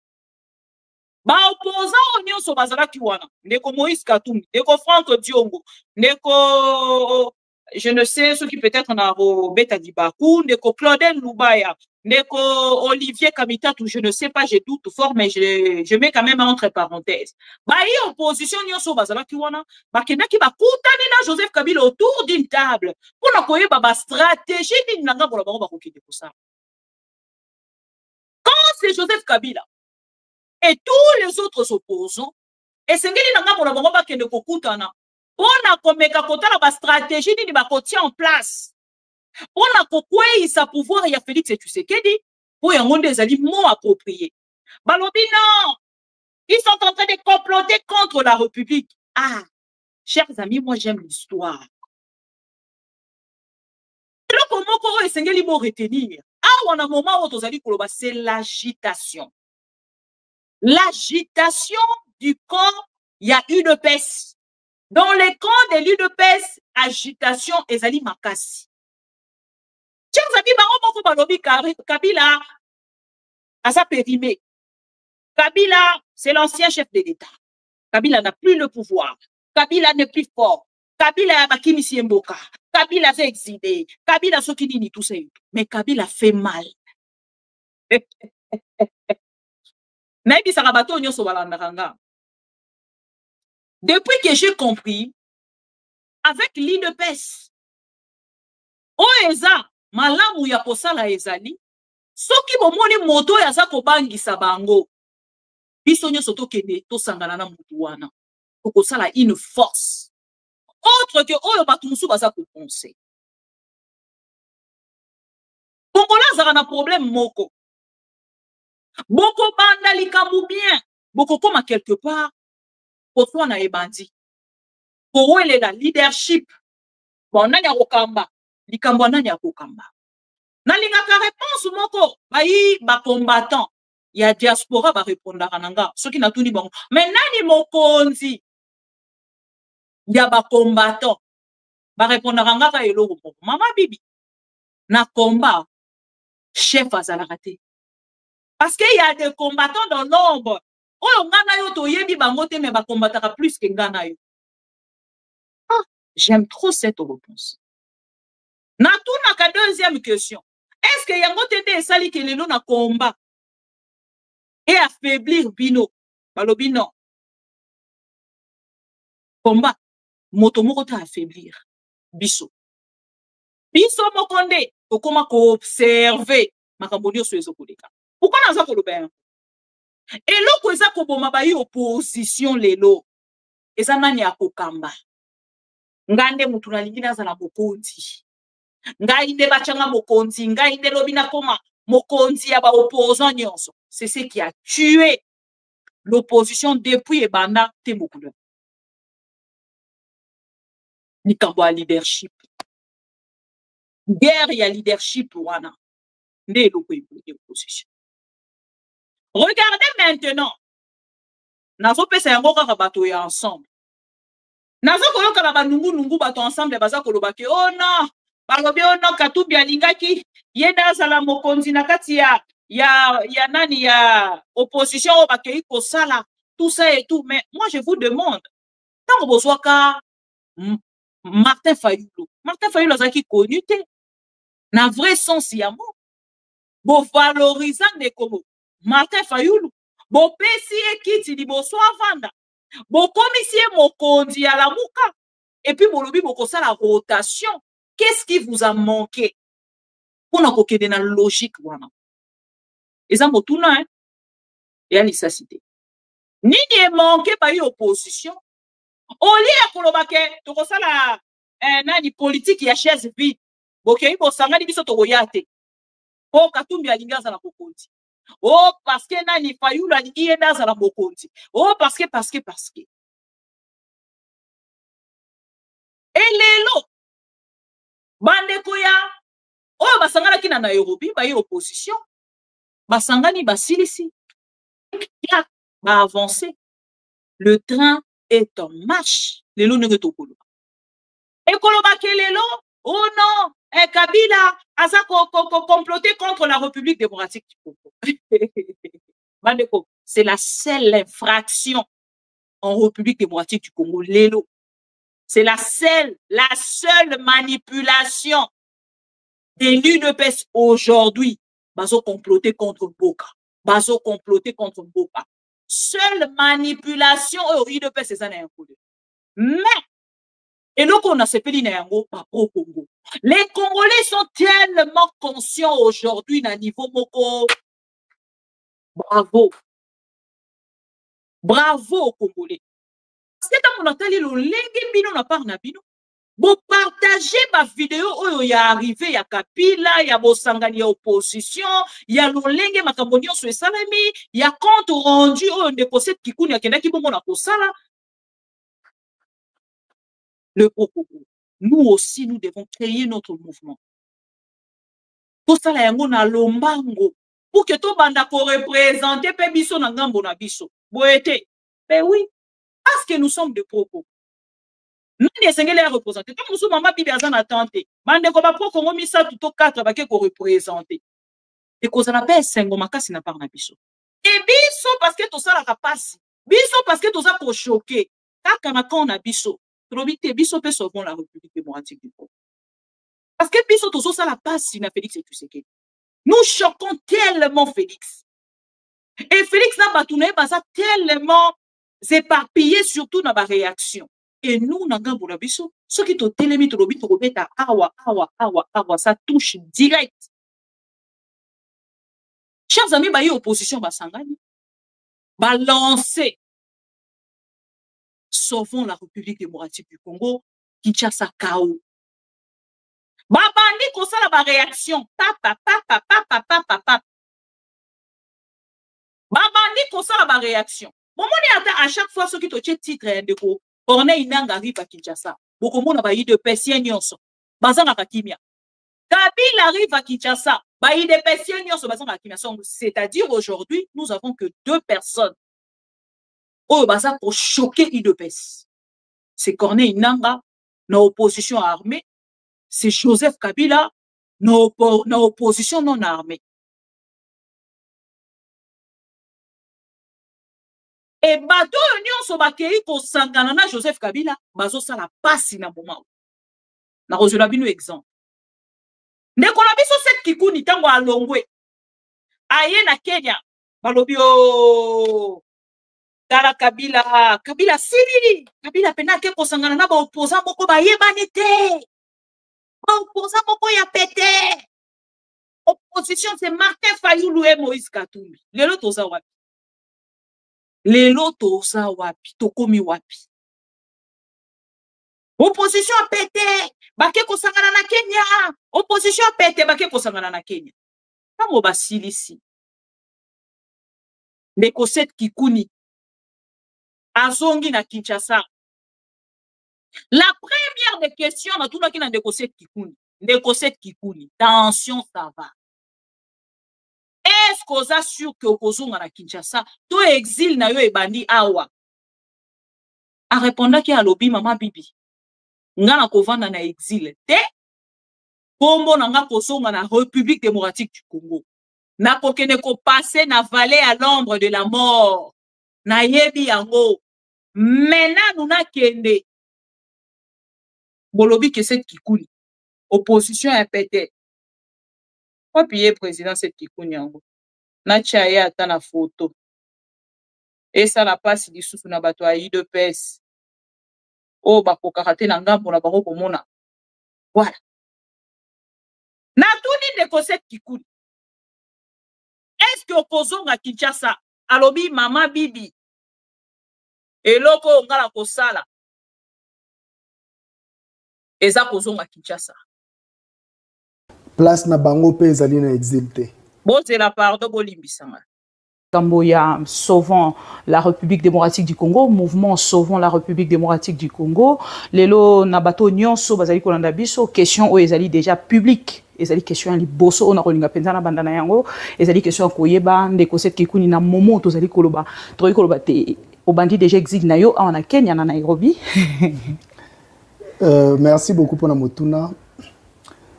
ba opposant nyonso bazalaki wana ndeko Moïse Katumbi, ndeko Franck Diongo, ndeko je ne sais ce qui peut-être na Robeta Dibaku, ndeko Claudel Lubaya, ndeko Olivier Kamitatu, je ne sais pas, je doute fort, mais je mets quand même entre parenthèses. Ba y opposition nyonso bazalaki wana bakendaki bakutani na Joseph Kabila autour d'une table pour na koyeba ba stratégie ni nanga bola bango bakokende ko ça. Quand c'est Joseph Kabila et tous les autres opposants, et c'est ngeli nanga bola bango bakende ko kutana on a comme la stratégie ni bakoti en place. On a kokwe sa pouvoir ya Félix Tshisekedi pour y avoir des aliments appropriés. Balobi non, ils sont en train de comploter contre la République. Ah, chers amis, moi j'aime l'histoire. Comment on essayé de retenir? Ah, on a un moment où c'est l'agitation. L'agitation du camp, il y a une peste. Dans les camps de l'UDPS, agitation et Zali Makassi. Chers amis, Kabila a sa périmé. Kabila, c'est l'ancien chef de l'État. Kabila n'a plus le pouvoir. Kabila n'est plus fort. Kabila a Bakimi Siemboka. Kabila s'est exilé. Kabila Sokinini, tout ça. Mais Kabila fait mal. Depuis que j'ai compris, avec l'UDPS, Oeza, malamu ya kosala ezali, soki bomoni moto ya za kobangisa bango, biso nyoso tokende tosangana na mutu wana, kokosala une force, autre que oyo batu musu baza kopenser. Congolais azaka na problème moko. Boko banda likambu bien, boko koma quelque part, pour na ebandi. Pour ele la leadership. Bon, nani akokamba, likambo nani akokamba. Na lingaka réponse moko, bayi ba combattant, ya diaspora ba répondre nanga, soki na tuni bango. Mais nani mokonzi ya ba combattant, ba répondre nanga ka eloko moko. Mama bibi, na combat, chef azalaka te. Parce qu'il y a des combattants dans l'ombre. Oh, ngana yo to yebi bango te me ba combattaka plus que ngana yo. Ah, j'aime trop cette réponse. Na tuna ka deuxième question. Est-ce que yango tete esali ke lelo na combat et affaiblir bino? Balobi non. Combat. moto moko ta affaiblir biso mokonde okoma ko observer makambo nyonso ezokoleka. Pourquoi naza koloba yango? Eloko eza koboma bayi opposition lelo eza nani akokamba ngande mutu nalingi nazala mokonzi ngai nde bachanga mokonzi ngai nde lobi nakoma mokonzi ya ba opposant nyonso. C'est ce qui a tué l'opposition depuis ebanda te mokulu. Likambo ya leadership, guerre ya leadership wana nde eloko ebuli opposition. Regardez maintenant, nazo pesa yango kaka bato ya ensemble. Nazo koyoka na banungu bato ensemble baza koloba ke oh non, balobi oh non Katumbi alingaki yenda azala mokonzi na kati ya nani ya opposition o bakei kosala tout ça et tout. Mais moi je vous demande, tant bozwaka Martin Fayulu azaki connu te na vrai sens ya mot. Bo valorisant de komo Martin Fayulu, bo pesi ekiti liboso avanda, bo komisi mokonzi ya la muka, et puis bolobi bokosa la rotation. Qu'est-ce qui vous a manqué pour na kokende na logique wana? Eza motuna hein? Et alisasité. Nini e manqué pa opposition? Oli ya kolobake tokosala nani politique ya chaise vide. Bokei bo sangani biso tokoyate. Po Katumbi alinga za la mokonzi. Oh, parce que nani Fayulu alingi yenda za la mokonzi. Oh, parce que. Et lelo, bandeko ya, oh, basangana kina na Nairobi, ba opposition. Basangani basilisi. Ba avancer. Le train est en marche. Lelo nenge tokolo. Et koloba ke lelo, oh non, Kabila a comploté contre la République démocratique du Congo. C'est la seule infraction en République démocratique du Congo, Lelo. C'est la seule manipulation de l'UDPS aujourd'hui. Bazo comploté contre Boka. Seule manipulation au UDPS, c'est ça, mais, et donc on a ce pays au Congo. Les Congolais sont tellement conscients aujourd'hui à niveau moko. Bravo aux Congolais. Parce que dans mon atelier, le lengue bino na part na bino. Bon partager ma vidéo où il y a arrivé, il y a Kabila, il y a Bosangani opposition, il y a l'olenge makambonio sur salami, il y a compte rendu où on dépossède Kikouni à Kenda qui bon na kosala. Le Congo. Nous aussi, nous devons créer notre mouvement. Tout ça, là, on a l'ombango. Pour que tout banda ko représente, pe biso na ngambo na biso. Boete. Ben oui. Parce que nous sommes de propos. Nous ne sommes pas représentés. Comme nous sommes maman bibi azan attente. Bande ko ba pro Congo misa tout 4 ba ke ko représenter. Et ko zana pe sengo makasi na par na biso. Et biso parce que tout ça la passe. Biso parce que tout ça ko choquer. Kaka na kon na biso. Biso peut sauver la République démocratique du Congo. Parce que biso tout ça la passe na Félix et Tshisekedi. Nous choquons tellement Félix. Et Félix n'a pas tourné ça tellement éparpillé surtout dans la réaction. Et nous na ngambo na biso, ce qui to telemi to lobi to robeta awa ça touche direct. Chers amis, ba opposition ba sangani. Balancer. Sauvons la République démocratique du Congo, Kinshasa Kao. Babandi ko sala ba réaction. Papa. Babandi ko sala ba réaction. Bon, à chaque fois, ceux qui te titre de ko, Corneille Nangaa arrive à Kinshasa. Boko mona ba de pesien nyonso. Bazanga kakimia. Kabila arrive à Kinshasa. Ba de pesien nyonso bazanga kakimia. C'est-à-dire aujourd'hui, nous avons que 2 personnes. Oh, baza pour choquer UDPS. C'est Corneille Nangaa, na opposition armée. C'est Joseph Kabila, na opposition non armée. Et bato nyonso bakei ko sangana na Joseph Kabila, bazo sala pasi na moment. Na kozela bino exemple. Ndeko na biso set Kikuni tango alongwe. Aye na Kenya, balobi o Tala Kabila, Kabila sili, Kabila pena ke kosangana na ba opposant moko ba yebani te. Ba opposant moko ya pété. Opposition c'est Martin Fayulu et Moïse Katumbi. Lelo toza wapi. Lelo toza wapi, tokomi wapi. Opposition a pété, bake kosangana na Kenya. Opposition a pété, bake kosangana na Kenya. Tango basilisi. Ndeko Seth Kikuni. Azongi na Kinshasa. La première des questions, on a tout qui n'a Ndeko Seth Kikuni. Ndeko Seth Kikuni. Tension, ça va. Est-ce qu'on a sûr que Okozonga na Kinshasa, to exil na yo e bandi awa? A répondre qui a lobby Mama Bibi. Nga na kovanda na exil. Te? Kombo na nga Kozonga na République démocratique du Congo. Na kokene ko passer na vallée à l'ombre de la mort. Na yebi yango. Maintenant, nous n'a kende. Bolobi que Seth Kikuni. Opposition a pété. Pas payer président Seth Kikuni yango. Na chaye ata na photo. Et ça la passe du sous na bato a IDPS. Oh, bako karate na ngambo na bako komona. Voilà. Na tout ni de Seth Kikuni. Est-ce que opposons à Kinshasa? Alobi Mama Bibi. Eloko ngala kosala. Eza kozonga Kinshasa. Place na bango pe ezali na exilté. Bon, c'est la pardon bolimbisanga. Kamboya, Sauvons la République démocratique du Congo, mouvement Sauvons la République démocratique du Congo. Lelo nabato nyonso bazali kolanda biso, question o ezali déjà public. Ezali question ali boso ona kolinga penzana bandana yango, ezali question koyeba Ndeko Seth Kikuni na momo tozali koloba, toyi koloba te obandi déjà exil na yo na Kenya na Nairobi. Merci beaucoup pour la motuna.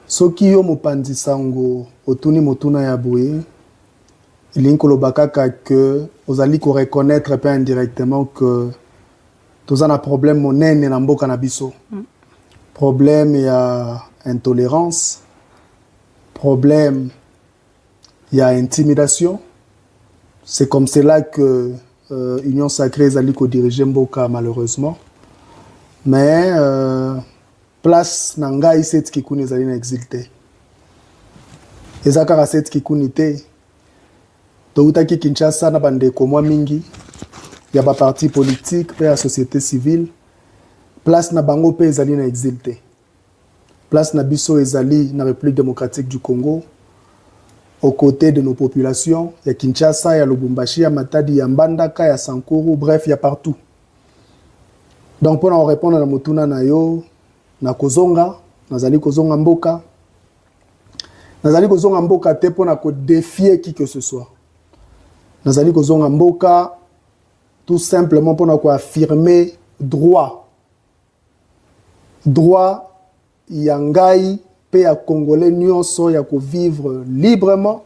Soki yo mopandi sango otuni motuna ya boye. Il y a que vous allez reconnaître peu indirectement que tous un problème monnaie na mboka na biso. Problème il y a intolérance, problème il y a intimidation. C'est comme cela que Union Sacrée zali ko diriger mboka malheureusement. Mais place na ngai Seth Kikuni zali na exilté. Ezakara Seth Kikuni te. Toutaki Kinshasa na bande komwa mingi ya ba parti politique pe la société civile place na bango pe ezali na exilté place na biso ezali na République démocratique du Congo aux côtés de nos populations ya Kinshasa ya Lubumbashi ya Matadi ya Mbandaka ya Sankuru bref ya partout. Donc pour en répondre à la motuna na yo na kozonga nazali kozonga mboka te pona ko défier qui que ce soit. Nazali kozonga mboka tout simplement pour affirmer droit yangai pe ya congolais nyonso ya ko vivre librement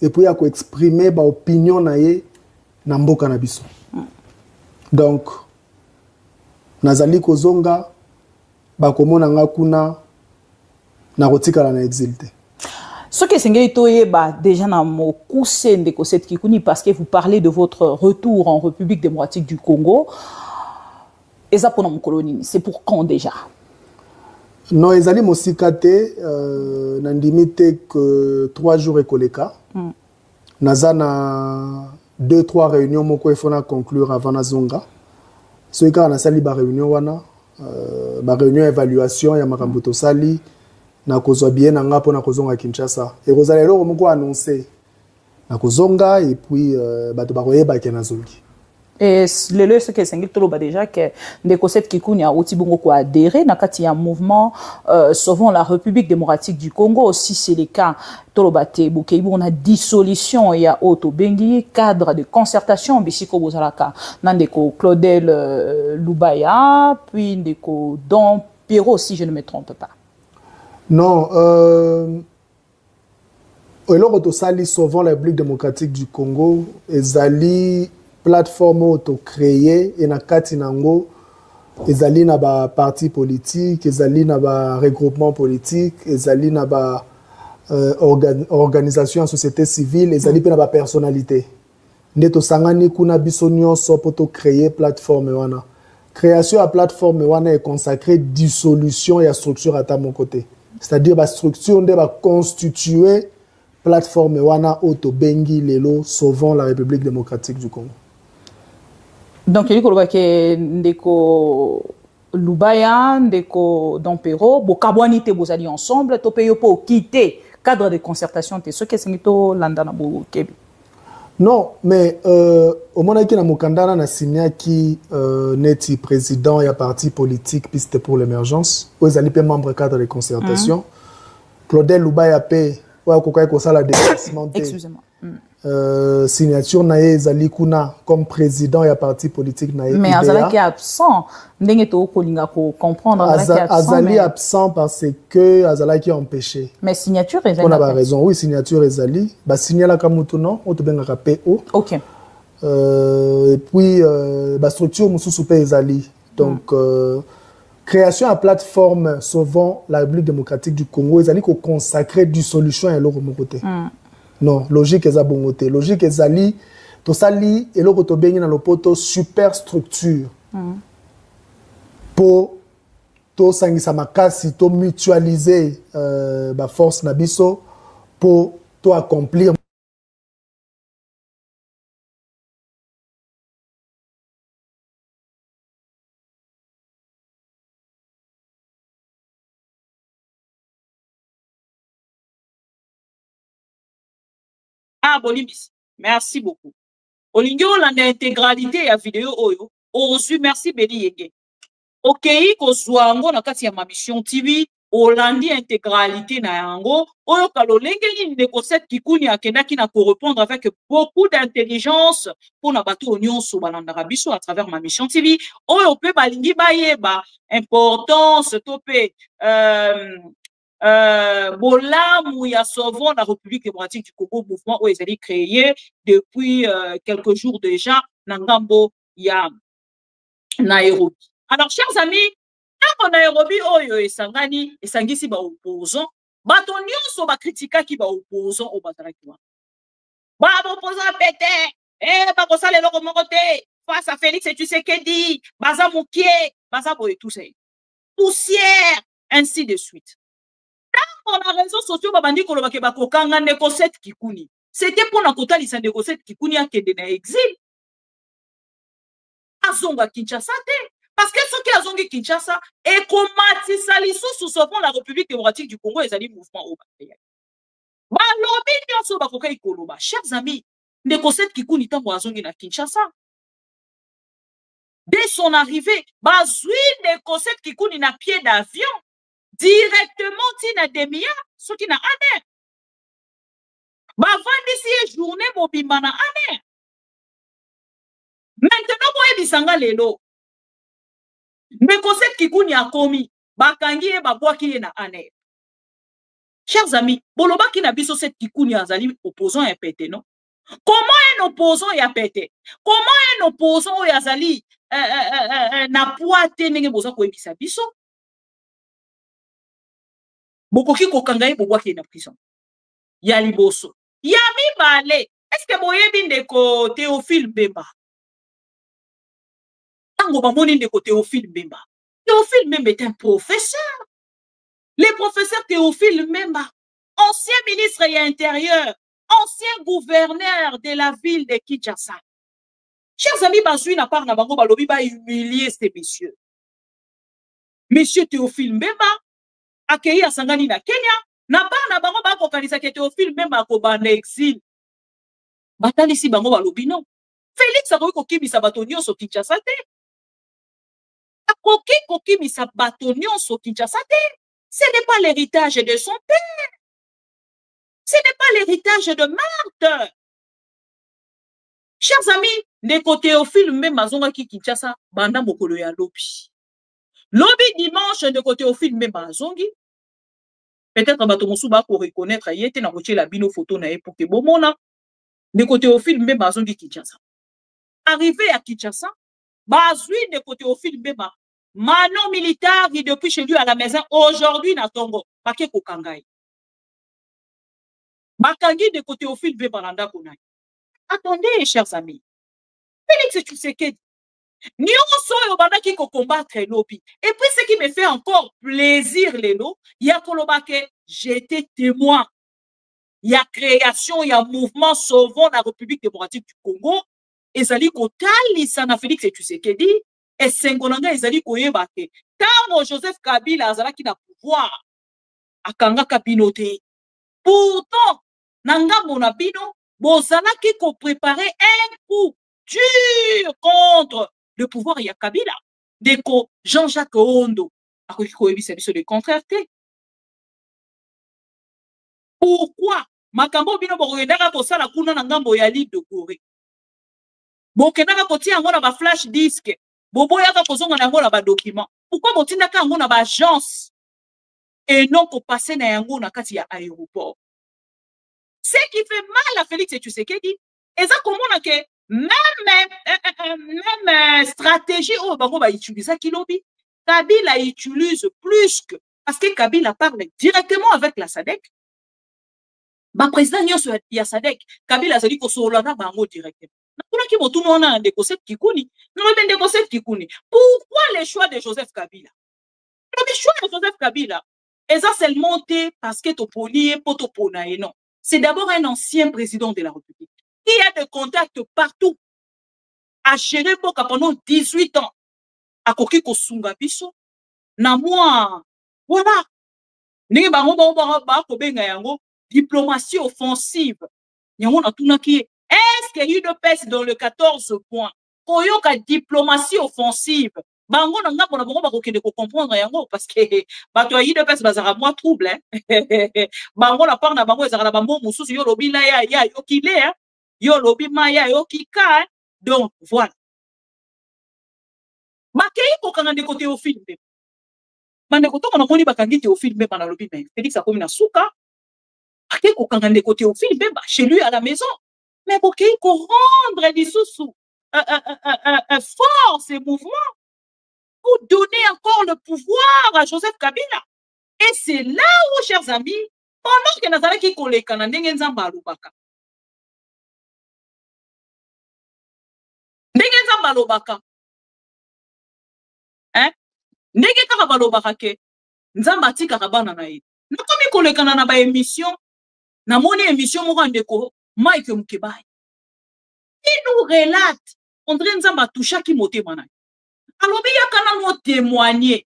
et puis ya ko exprimer ba opinion na ye na mboka na biso. Donc nazali kozonga ba komona nga kuna na kotikala na exilté. Ce que c'est déjà dans mon coussin de Seth Kikuni parce que vous parlez de votre retour en République démocratique du Congo. Et ça pour nos colonies, c'est pour quand déjà? Non, ils allaient m'osikate n'andimite que 3 jours et koleka. Nazana 2-3 réunions moko ifona conclure avant nazonga. Ce qui a na sali ba réunion wana ba réunion évaluation ya makambo sali. Na kozwa bien na nga pona kozonga Kinshasa et kozalelo moko annoncer na kozonga et puis bato bakoyeba ke nazongi et le ce que sengil toloba déjà que Ndeko Seth Kikuni a oti bongo ko adhérer na kati ya mouvement Sauvons la République démocratique du Congo aussi c'est le cas toloba te bokei on a dissolution ya auto bengi cadre de concertation bisiko bozalaka na Ndeko Claudel Lubaya puis Ndeko Don Pierrot si je ne me trompe pas. Non, alors que sali Sauvons la République démocratique du Congo, ezali plateforme auto-créée et na kati nango, ezali na ba parti politique, ezali na ba regroupement politique, ezali na ba organisation en société civile, ezali pe na ba personnalité. nde tosangani kuna biso nyonso poto créer plateforme wana. Création à plateforme wana est consacrée dissolution et à structure à mon côté. C'est-à-dire la structure de va constituer plateforme wana auto bengi lelo sauvant la République démocratique du Congo. Donc il y a ndeko Lubaya, ndeko Dompero, bokabwani te bozali ensemble, to payo pour quitter cadre de concertation te ce que c'est to landana bo kebi. Non, mais au moment où Mukandana na signé qui neti président et parti politique piste pour l'émergence, où ils allaient membre cadre de concertation. Claudel Lubaya paye, ouais, kokai ko sala déplacement. Excusez-moi. Signature nae zali kuna comme président et parti politique nae. Mais Azali qui est absent, ndenge to kolinga ko comprendre Azali absent parce que Azali qui est empêché. Mais signature est on a pas raison. Oui, signature est Azali. Ba signer la kamutu non, on te benga PO. OK. Et puis ba structure mususu pe Azali. Donc création à plateforme sauvant la République démocratique du Congo, Azali ko consacrer du solution et l'autre côté. Non, logique est bongoté. Logique est ali, to sali et l'autre to bengi na lopoto super structure. Pour to sangisa makasi, to mutualiser ba force nabiso pour to accomplir. Ah, Bolimis, merci beaucoup. Olingyo landa intégralité ya vidéo oyo, reçu merci Beli Yege. Ok, ko zwango na kati ya ma mission TV, olandi intégralité na yango, oyo kalolenge ni ndeko set kikuni akendaki na ko répondre avec beaucoup d'intelligence pour na bato onyon so balandaka biso à travers ma mission TV, oyo pe balingi bayeba importance topé Bolamu ya sauvant la République démocratique du Congo, mouvement où ils allaient créé depuis quelques jours déjà, Nangambo ya Nairobi. Alors, chers amis, quand Nairobi, oyo esangani, esangisi ba opposant, bato nyonso ba kritika ki ba opposant au bazalaki wa. Ba opposant pété, ba kosala eloko moko te, face à Félix Tshisekedi, baza mukie, baza boye tout ça. Poussière, ainsi de suite. On a réseaux sociaux babandi kolobake bakokanga ndeko set kikuni. C'était pour na kotalisa ndeko set kikuni akende na exil. Azonga Kinshasa te. Parce que ceux qui azongi Kinshasa et komatisa lisusu sauvant la République démocratique du Congo ezali mouvement au Bapaya. Ba lobi nyonso bakoka ikoloba. Chers amis, ndeko set kikuni tango azongi na Kinshasa. Dès son arrivée, bazui ndeko set kikuni na pied d'avion. Directement tina demia ce qui na ane ba vandisi journée mobimba na ane maintenant boye bisanga lelo ndeko set kikuni akomi bakangi e babwaki ye na ane. Chers amis, bolobaki na biso set kikuni azali opposant ya pété non. Comment un opposant ya pété? Comment un opposant ya azali na poate ndenge boza koyebisa biso? Bokoki kokanga ye bobwaki na prison. Ya liboso. Ya mibale. Est-ce que boyebi ndeko Théophile Mbemba? Tango bamoni ndeko Théophile Mbemba. Théophile Mbemba est un professeur. Le professeur Théophile Mbemba, ancien ministre et intérieur, ancien gouverneur de la ville de Kinshasa. Chers amis, bazui na part na bango balobi ba humilier ces messieurs. Monsieur Théophile Mbemba accueilli à Sangani na Kenya, na ba na bango ba ko kanisa ke Théophile Mbemba ko banda exil. Batali si bango balobi non. Félix a ko kibisa bato nyonso Kinshasa te. Akoki ko kibisa bato nyonso Kinshasa te. Ce n'est pas l'héritage de son père. Ce n'est pas l'héritage de Marthe. Chers amis, ndeko Théophile Mbemba zonga ki Kinshasa banda mokolo ya lobi. Lobby dimanche de côté au film même bazongi. Peut-être bato mosu ba ko reconnaître yete na koche la bino photo na pour que bomona de côté au film même bazongi Kinshasa. Arrivé à Kinshasa, bazui de côté au film même Manon militaire qui depuis chez lui à la maison aujourd'hui na Tongo paquet ko kangai. Bakangi de côté au film même balanda konai. Attendez, chers amis. Félix Tshisekedi, nyonso oyo bandaki combattre lobby. Et puis ce qui me fait encore plaisir lelo, ya koloba ke j'étais témoin. Il y a création, il y a mouvement sauvons la République démocratique du Congo. Ezali kotalisa na Félix Tshisekedi et Sengonanga ezali koyeba ke tango Joseph Kabila azalaki na pouvoir akanga kabinote. Pourtant, nangambo na bino bozalaki ko préparer un coup dur contre le pouvoir ya Kabila. Deko Jean-Jacques Ondo akoki koyebisa biso le contraire te. Pourquoi makambo bino bokoyendaka kosala kuna na ngambo ya Lille de Gorée? Bokendaka kotia yango na ba flash disk, boboyaka kozonga na yango na ba document. Pourquoi botindaka yango na ba agence et non ko passer na yango na kati ya aéroport? Ce qui fait mal à Félix Tshisekedi, et ça komona ke même stratégie au bango ba utiliser ki lobby. Kabila utilise plus que parce que Kabila parle directement avec la SADC. Ba président nyonso ya SADC, Kabila azali ko solana bango directement. Pourquoi le choix de Joseph Kabila? Le choix de Joseph Kabila, et ça c'est monté parce que Topoli Potopona et non. C'est d'abord un ancien président de la République qui a des contacts partout, a géré pendant 18 ans à Kokiko Sungabiso. Na moi, voilà. Diplomatie offensive. Est-ce qu'il y a eu de peste dans le 14 points? Koyoka diplomatie offensive. Bango na nga pona bango bakokende ko comprendre yango parce que bato yi de peste bazara moi trouble hein. Bango la part na bango ezara na bango mususu yo lobi la ya yo kile hein. Yo lobi ma ya yo kika hein. Donc voilà. Bakei ko kanga de côté au film. Bande ko to na moni bakangi te au film ba na lobi mais Félix akomi na suka. Bakei ko kanga de côté au film ba chez lui à la maison. Mais pour qu'il rendre des sous force et mouvement pour donner encore le pouvoir à Joseph Kabila. Et c'est là où, chers amis, pendant que Nazara qui collait Canadien Nzamba Alubaka. Nzamba Alubaka. Hein? Nege Karabalobaka ke Nzamba Tika Rabana naï. Nous comme collait Canada ba émission, na moni émission Morandeko. Mike Mkebai. Il nous relate, on dirait Nzamba toucha qui moté manai. Alors, il y a quand même témoigner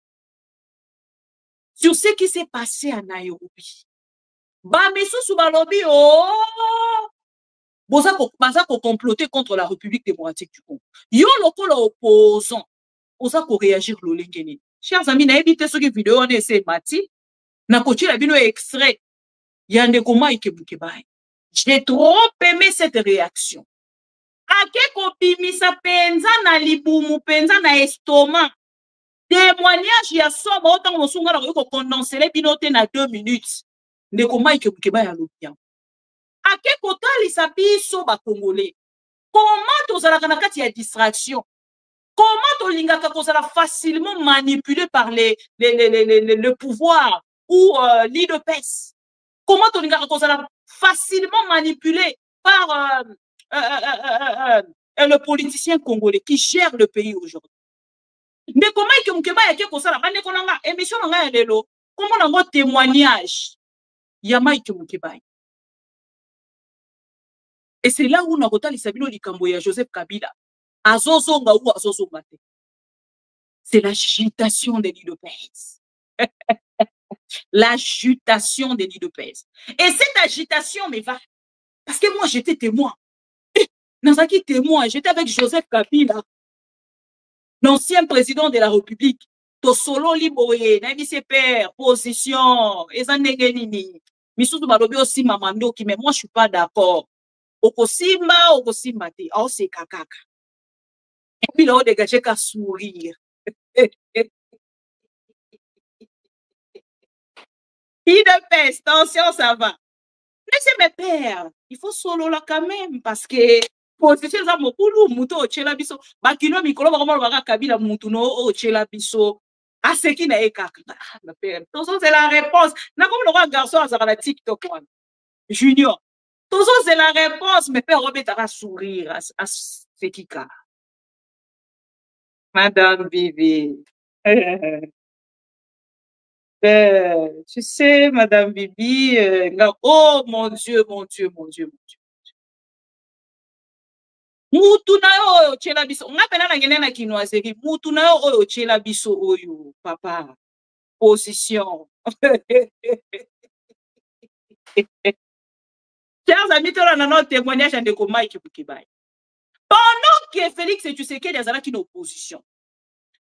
sur ce qui s'est passé à Nairobi. Bamisu Subalobi, oh! Bozako comploter contre la République démocratique du Congo. Yo loko la opposant. Bozako réagir le lingeni. Chers amis, n'a évité ce que vidéo on essaie mati. Na kochi la bino extrait. Yande koma Mike Mkebai. J'ai trop aimé cette réaction. Akeko bimisa penza na libumu penza na estomac. Témoignage ya soba autant mosunga na ko condenser les binote na 2 minutes. Ndeko Mike Mkebai ya lobia. Akeko talisa biso ba congolais. Comment tozalaka na kati ya distraction? Comment tolingaka kozala facilement manipulé par le pouvoir ou l'IDPS? Comment tolingaka kozala facilement manipulé par le politicien congolais qui gère le pays aujourd'hui? Mais comment est-ce que Mkeba yake kosala bande konanga émission nga lelo comment nango témoignage ya Mike Mkeba. Et c'est là où on a retali sabino likambo ya Joseph Kabila azozonga ou azozonga te. C'est l'agitation des l'IDPS. L'agitation des l'IDPS. Et cette agitation me va parce que moi j'étais témoin. Nazaki témoin, j'étais avec Joseph Kabila, l'ancien président de la République. To solo liboye, nabi se père, position, ezanengenini. Misusu balobi aussi mamando qui mais moi je suis pas d'accord. Okosimba te, oh c'est kakaka. Et puis là on dégage qu'à sourire. IDPS, attention ça va. Laissez mes pères, il faut solo là quand même parce que position za mokulu muto ochela biso bakino mikolo bakoma baka Kabila mutu no ochela biso aseki na ekaka ma père. Donc c'est la réponse. Na comme le roi garçon à la TikTok Junior. Toujours, c'est la réponse, mais père Robert à sourire à ce qui cas. Madame Bibi. Tu sais, Madame Bibi, oh mon Dieu, mon Dieu, mon Dieu, mon Dieu. Mutu na yo chela biso. Nga pena na ngene na kinoiserie. Mutu na yo oyo chela biso oyo, papa. Position. Chers amis, on a notre témoignage de Koma et Kibukibai. Pendant que Félix Tshisekedi est en opposition,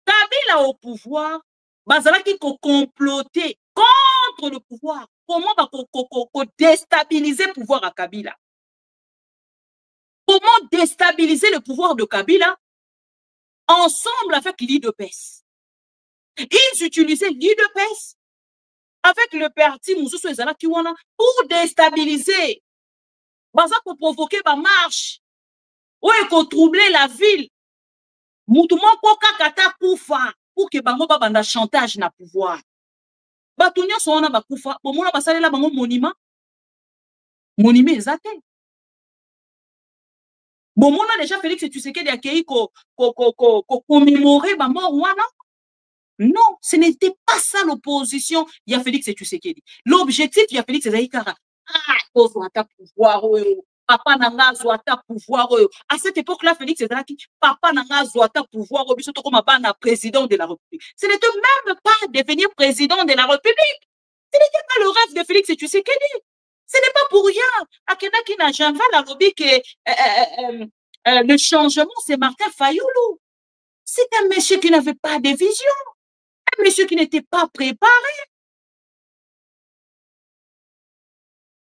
Kabila au pouvoir, bazalaki ko comploter contre le pouvoir. Comment va déstabiliser le pouvoir à Kabila? Comment déstabiliser le pouvoir de Kabila ensemble avec l'IDPS? Ils utilisaient l'IDPS avec le parti Moussoussou Ezala Kiwana pour déstabiliser, pour provoquer ma marche, pour troubler la ville. Moutoumon Koka Kata Koufa pour que bango babanda chantage na pouvoir. Batounia sona ba Koufa, bon mona basale la bango monument. Monument ezate. Bon mona déjà Félix Tshisekedi accueilli ko commémorer ba mort wana. Non, ce n'était pas ça l'opposition. Il y a Félix Tshisekedi. L'objectif, il y a Félix Tshisekedi. Ah, pouvoir, papa n'a pas pouvoir. À cette époque-là, Félix Tshisekedi, papa n'a pas pouvoir, surtout comme un président de la République. Ce n'était même pas devenir président de la République. Ce n'était pas le rêve de Félix Tshisekedi. Ce n'est pas pour rien. Akena qui n'a jamais la lobby que le changement, c'est Martin Fayoulou. C'est un monsieur qui n'avait pas de vision. Un monsieur qui n'était pas préparé.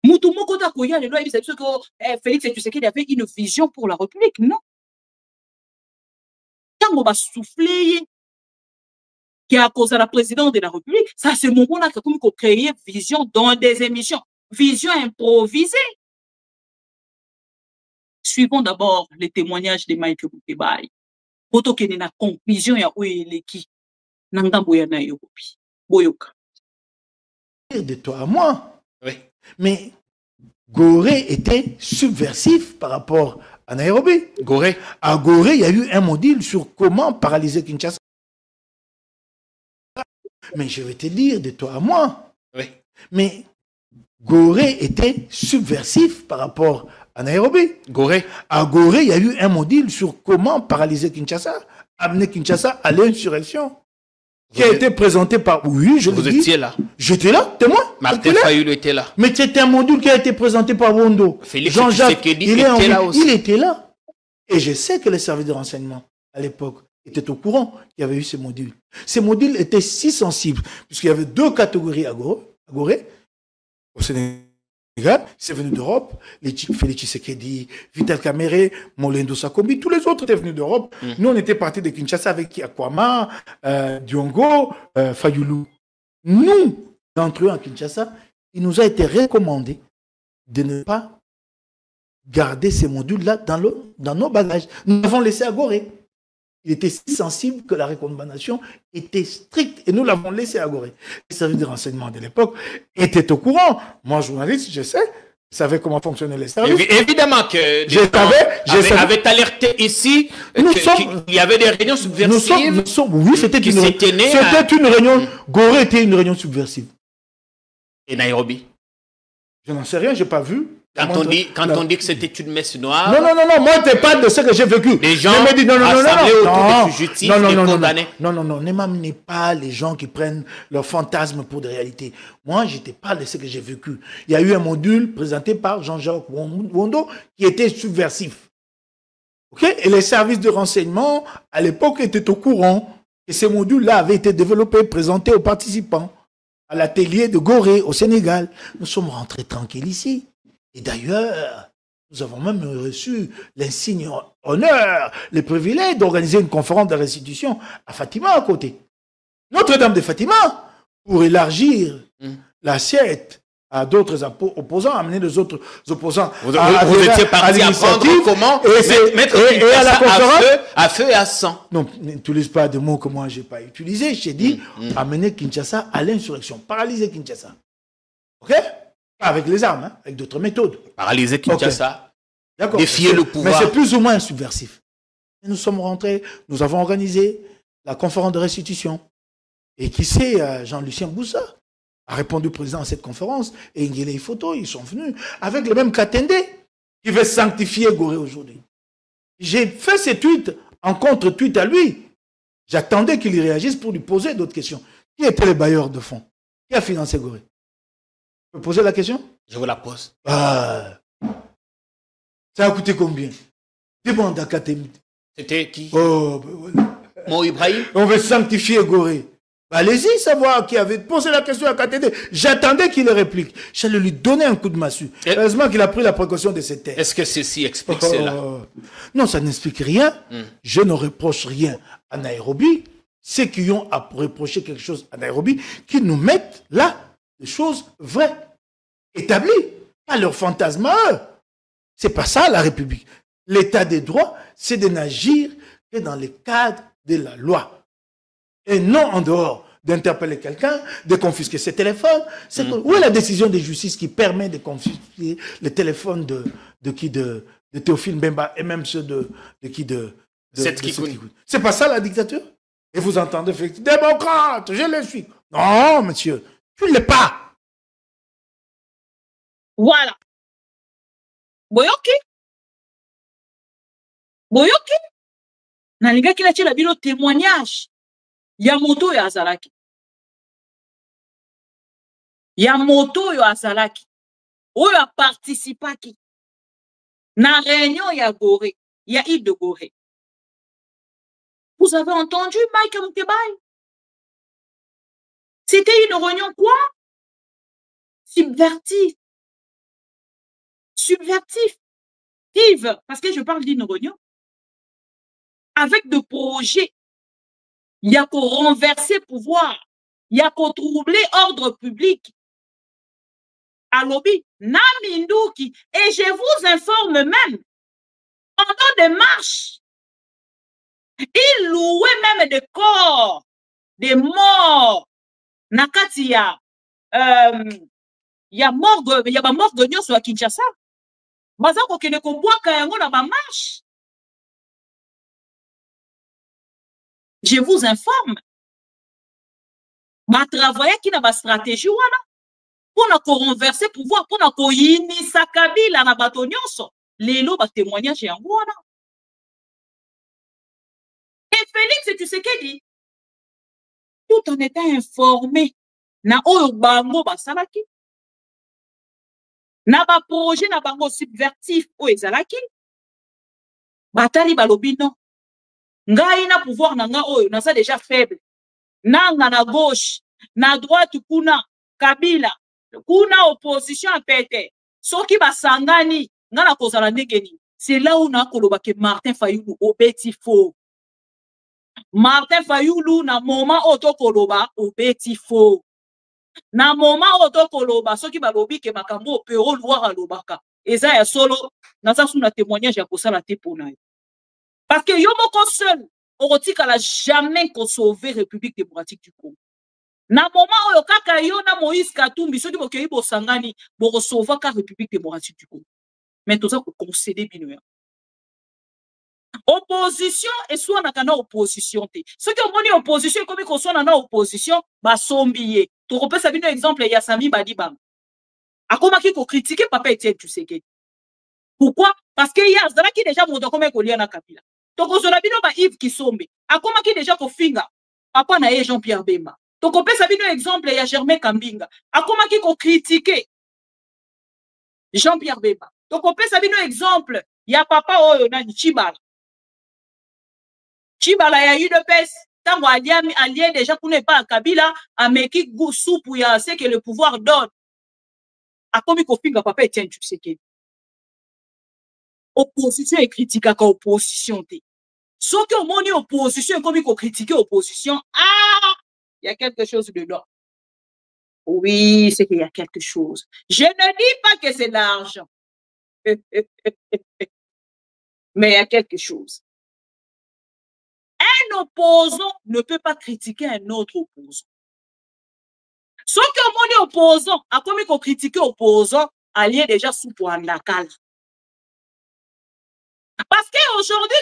Moutoumoko Takoya, le loi, il sait que Félix Tshisekedi avait une vision pour la République. Non. Quand on va souffler, qui a causé la présidente de la République, ça, c'est le moment-là qu'on crée vision dans des émissions. Vision improvisée. Suivons d'abord les témoignages de Mike Boukebaï. Poto qui na conclusion ya oeleki. Nangambo ya na yokopi. Boyoka. De toi à moi. Oui. Mais Gorée était subversif par rapport à Nairobi. Gorée. À Gorée, il y a eu un module sur comment paralyser Kinshasa. Mais je vais te dire de toi à moi. Oui. Mais Gorée était subversif par rapport à Nairobi. Gorée. À Gorée, il y a eu un module sur comment paralyser Kinshasa, amener Kinshasa à l'insurrection. Qui a été présenté par... Oui, je vous le dis. étiez là. J'étais là, témoin. Martin Fayoulou était là. Mais c'était un module qui a été présenté par Wondo. Félix Jean-Jacques, Tshisekedi était là aussi. Il était là. Et je sais que les services de renseignement, à l'époque, étaient au courant qu'il y avait eu ces modules. Ces modules étaient si sensibles, puisqu'il y avait deux catégories à Gorée. Au Sénégal, c'est venu d'Europe. Félix Tshisekedi, Vital Kamerhe, Molendo Sakombi, tous les autres étaient venus d'Europe. Nous, on était partis de Kinshasa avec Akwama, Diongo, Fayoulou. Nous, d'entre eux en Kinshasa, il nous a été recommandé de ne pas garder ces modules-là dans nos bagages. Nous l'avons laissé à Gorée. Il était si sensible que la recommandation était stricte et nous l'avons laissé à Gorée. Les services de renseignement de l'époque étaient au courant. Moi, journaliste, je savais comment fonctionnaient les services. Évidemment que avait alerté ici qu'il y avait des réunions subversives. Oui, c'était une réunion. Gorée était une réunion subversive. Et Nairobi? Je n'en sais rien, je n'ai pas vu. Quand on dit que c'était une messe noire. Non, moi, je ne parle pas de ce que j'ai vécu. Les gens assemblés autour des fugitifs et condamnés. Non, ne m'amenez pas les gens qui prennent leurs fantasmes pour des réalités. Moi, je te parle de ce que j'ai vécu. Il y a eu un module présenté par Jean-Jacques Wondo qui était subversif. Okay? Et les services de renseignement, à l'époque, étaient au courant. Et ces modules-là avaient été développés, présentés aux participants à l'atelier de Gorée, au Sénégal. Nous sommes rentrés tranquilles ici. Et d'ailleurs, nous avons même reçu l'insigne honneur, le privilège d'organiser une conférence de restitution à Fatima à côté. Notre-Dame de Fatima, pour élargir l'assiette à d'autres opposants, amener les autres opposants. Vous étiez parti apprendre comment mettre à la conférence à feu et à sang. Non, n'utilise pas de mots que moi je n'ai pas utilisés. J'ai dit amener Kinshasa à l'insurrection, paralyser Kinshasa. Ok? Pas avec les armes, hein, avec d'autres méthodes. Paralyser Kinshasa, d'accord. Défier le pouvoir. Mais c'est plus ou moins subversif. Et nous sommes rentrés, nous avons organisé la conférence de restitution. Et qui sait, Jean-Lucien Boussa a répondu président à cette conférence, et Nguele Photo, ils sont venus avec le même Katende qui veut sanctifier Gorée aujourd'hui. J'ai fait ces tweets en contre-tweet à lui. J'attendais qu'il y réagisse pour lui poser d'autres questions. Qui étaient les bailleurs de fonds? Qui a financé Gorée? Vous pouvez poser la question? Je vous la pose. Ah, ça a coûté combien? Demande à Katende. C'était qui? Oh, ben voilà. Mo Ibrahim. On veut sanctifier Gorée. Allez-y savoir qui avait posé la question à Katende. J'attendais qu'il réplique. J'allais lui donner un coup de massue. Heureusement qu'il a pris la précaution de se taire. Est-ce que ceci explique cela? Non, ça n'explique rien. Je ne reproche rien à Nairobi. Ceux qui ont à reprocher quelque chose à Nairobi, qui nous mettent là des choses vraies, établies, pas leur fantasme à eux. C'est pas ça la République. L'état des droits, c'est de n'agir que dans le cadre de la loi. Et non en dehors d'interpeller quelqu'un, de confisquer ses téléphones. Où est la décision de justice qui permet de confisquer les téléphones de Théophile Mbemba et même ceux de Seth Kikouni? C'est pas ça la dictature? Et vous entendez, démocrate, je le suis. Non, monsieur, tu ne l'es pas. Voilà. Boyoki. Boyoki. Nalinga kila chela bilo témoignage. Ya moto ya azalaki. Ya moto ya azalaki. Oyo a participaki. Na réunion ya Gorée. Ya île de Gorée. Vous avez entendu Mike Moukebaye? C'était une réunion quoi? Subvertive. Subvertif. Yves, parce que je parle d'une réunion. Avec des projets. Il y a qu'au renverser pouvoir. Il y a qu'au troubler ordre public. À lobby, Namindouki. Et je vous informe même, pendant des marches, ils louaient même des corps, des morts. Nakati ya morgue, il y a ma morgue sur Kinshasa. Bazako kene ko boaka yango na ba marche. Je vous informe. Ma travailler qui n'a pas stratégie wana pour na ko renverser pouvoir, pour na ko inisa Kabila na bato nyonso. Lelo ba témoignage yango wana. Et Félix Tshisekedi, tout en étant informé na oyo bango basalaki, na ba projet na bango subvertif oyo ezalaki, batali balobi non. Ngai na pouvoir na nga oyo naza déjà faible. Nanga na gauche, na droite kuna Kabila, kuna opposition à pete. Soki basangani, nga na kozala ndenge. C'est là où na koloba ke Martin Fayulu obeti faux. Martin Fayulu na moment oto koloba obeti faux. Na moment oto koloba soki balobi ke makambo opero loire alobaka. Eza ya solo, naza sous na témoignage ya kosala te pona. Parce que yo moko seul, Orotika n'a jamais sauvé République démocratique du Congo. Na moment oyo kaka yo na Moïse Katumbi soki bokeyi bosangani bo recevoir ka République démocratique du Congo. Mais tout ça ko concéder bino. Opposition et soit na kana opposition te. Ceux qui ont moni opposition comme ko soit na opposition ba sombiye. To repesa bino exemple ya Sami Badibang. Akoma ki ko critiquer papa Etienne Tshisekedi. Pourquoi? Parce que hier zalaki déjà moto comme ko lia na Kabila. Toko Zolabino ba Yves Kisombe. Akoma ki déjà ko finga. Papa na ye Jean-Pierre Bemba. Toko pesa bino exemple ya Germain Kambinga. Akoma ki ko critiquer Jean-Pierre Bemba. Toko pesa bino exemple ya papa oyo na Chibala. Chibala ya UDPS. Tango allié déjà qu'on n'est pas à Kabila, à Meki Goussou ya c'est que le pouvoir donne. Akomi ko finga papa Etienne Tshisekedi. Opposition et critique à opposition. Ceux qui ont moni opposition comme ils ont critiqué opposition, ah, il y a quelque chose dedans. Oui, c'est qu'il y a quelque chose. Je ne dis pas que c'est l'argent. Mais il y a quelque chose. Un opposant ne peut pas critiquer un autre opposant. Ce que mon opposant, a comme qu'on critique opposant, allié déjà sous pour la cale. Parce qu'aujourd'hui,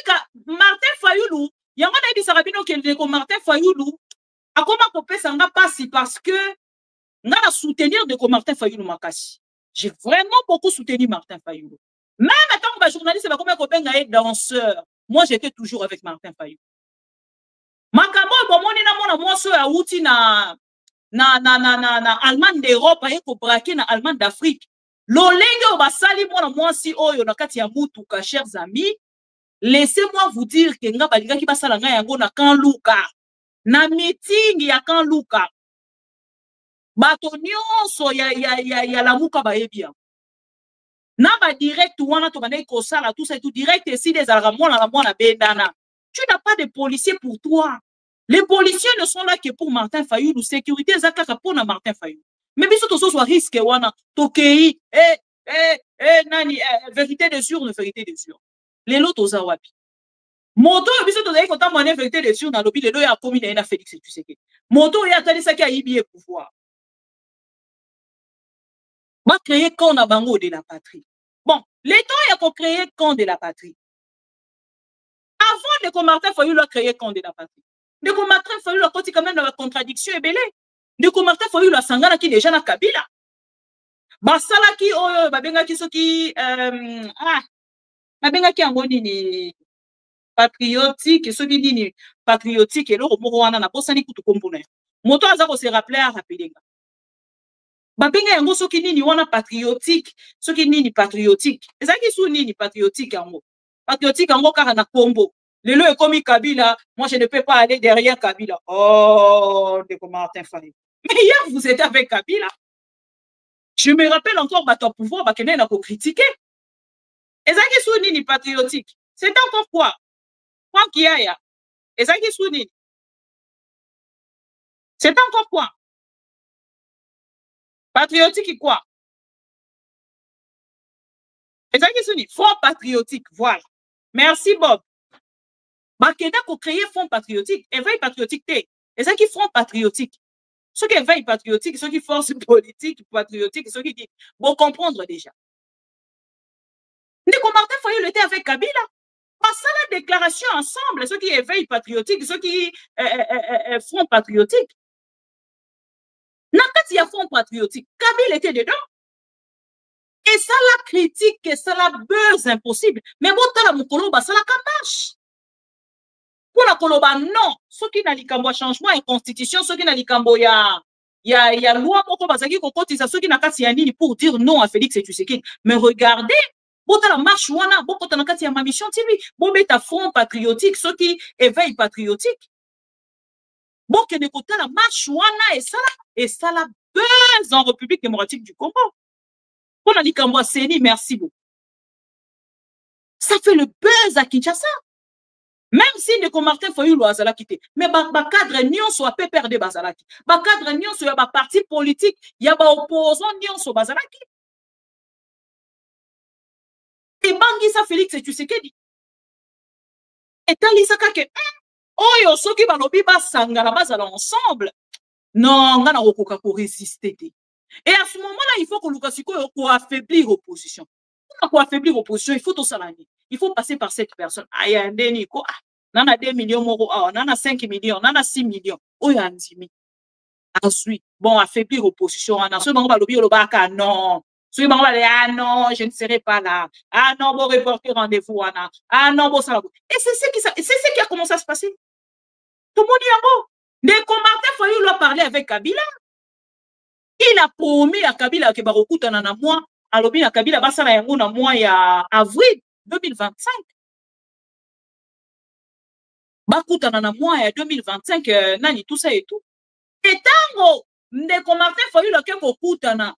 Martin Fayoulou, il y a un dit Sarabino qui est Martin Fayoulou, a comment qu'on peut s'en passer parce que on a soutenir de Martin Fayoulou Makasi. J'ai vraiment beaucoup soutenu Martin Fayoulou. Même en tant que journaliste, c'est comme un danseur. Moi, j'étais toujours avec Martin Fayoulou. Makamo, bon, moi, je suis na Allemagne d'Europe, et ko braquer na Allemagne d'Afrique. L'olenge basali moi si oyo na kati ya mutuka, chers amis. Laissez-moi vous dire que nga balinga ki basala nga yango na kan luka. Na meeting ya kan luka. Bato nyonso ya la muka ba ebia. Na ba direct wana to bana ko sala tout ça et tout direct ici des alramons la mona bendana. Tu n'as pas de policiers pour toi. Les policiers ne sont là que pour Martin Fayoulou. Sécurité zakaka pour Martin Fayoulou. Mais biso to so soit risque wana tokei nani vérité de sûr, vérité de sûr. Les lots aux awapi. Moto biso to zai ko tamone vérité de sûr na lobi le lo ya komi na Félix Tshisekedi. Moto ya tali saki a yibie pouvoir. Va créer camp na bango de la patrie. Bon, l'État a créé camp de la patrie. Avant de Martin Fayoulou a créé camp de la patrie. De Martin Fayoulou a quand même dans la contradiction et belé. De Martin Fayoulou a sangana qui déjà na Kabila. Basala ki oyo babenga ki soki babenga ki angoni ni patriotique soki nini patriotique elo moko wana na posani kutu kombuna. Moto aza ko se rappeler a rappelinga. Babenga yango soki nini wana patriotique soki nini patriotique. Ezaki su nini patriotique yango. Patriotique yango kaka na kombo. Lelo est comme Kabila, moi je ne peux pas aller derrière Kabila. Oh, de Martin Fayoulou. Mais hier vous étiez avec Kabila. Je me rappelle encore ton pouvoir, bah qu'elle n'a pas critiqué. Et ça qui est ni patriotique. C'est encore quoi? Quoi qu'il y a? Et ça qui est ni. C'est encore quoi? Patriotique quoi? Et ça qui est ni. Fonds patriotique, voilà. Merci Bob. Bah qu'elle a créé fonds patriotique. Éveil patriotique t'es. Et ça qui fonds patriotique. Ceux qui veillent patriotique, ceux qui forcent politique, patriotique, ceux qui disent, bon, comprendre déjà. Ndeko Martin Fayoulou était avec Kabila. Passant la déclaration ensemble, ceux qui éveillent patriotique, ceux qui font patriotique. Nakati ya font patriotique, Kabila était dedans. Et ça la critique, et ça la buzz impossible. Mais bon, t'as la mokoloba, ça la kamache. Pour la koloba, non. Ceux qui n'a likambo changement et constitution, ceux qui n'a likambo ya loi moko bazaki kokotisa, ceux qui n'a kati ya nini pour dire non à Félix Tshisekedi. Mais regardez, bota la marche wana, bota na kati ya ma mission TV, bo beta front patriotique, ceux qui éveillent patriotique. Bon que ne kota la marche wana et ça la buzz en République démocratique du Congo. Pour la likambo Seni, merci beaucoup. Ça fait le buzz à Kinshasa. Même si Ndeko Martin Fayoulou azala quitté, mais ba cadre nyonso a perdre de bazalaki. Ba cadre nyonso ya ba parti politique, ya ba opposant nyonso bazalaki. Et bangi sa Félix Tshisekedi. Et talisa kake oyo soki balobi basangala bazala ensemble. Non, ngana okoka ko résister. Et à ce moment-là, il faut que Lukasiko ko affaiblir l'opposition. Pour affaiblir l'opposition, il faut tout ça. Il faut passer par cette personne. Aya ndeni ko nana 2 millions moko nana 5 millions, nana 6 millions. Oya ndimi. Ensuite, bon affaiblir l'opposition, en ce moment balobi olobaka non. Ceux qui ah non, je ne serai pas là. Ah non, bon reporter rendez-vous ah non, bon ça. Et c'est ce qui a commencé à se passer. Tout le monde y a beau. Dès qu'on Martin Fayoulou a parlé avec Kabila, il a promis à Kabila que barokuta na moi, alobi na Kabila basala yango na moi ya avril 2025. Bakuta na moi ya 2025 nani tout ça et tout. Et tango ndeko Martin Fayoulou ke kokuta na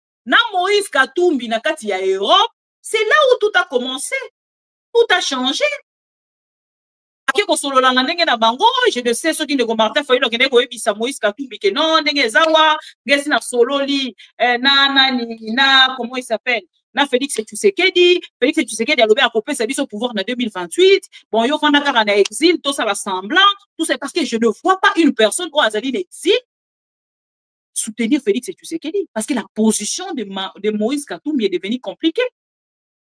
Moïse Katumbi na kati ya Europe, c'est là où tout a commencé. Tout a changé. Je ne sais ce qui ne Martin Fayoulou qui ne Moïse Katumbi que non, Zawa, na Sololi, na comment il s'appelle? Na Félix Tshisekedi. Félix Tshisekedi a levé à couper sa vie au pouvoir en 2028. Bon, yo fana en exil, tout ça va semblant. Tout c'est parce que je ne vois pas une personne au Azali d'exil. soutenir Félix Tshisekedi parce que la position de Moïse Katumbi est devenue compliquée.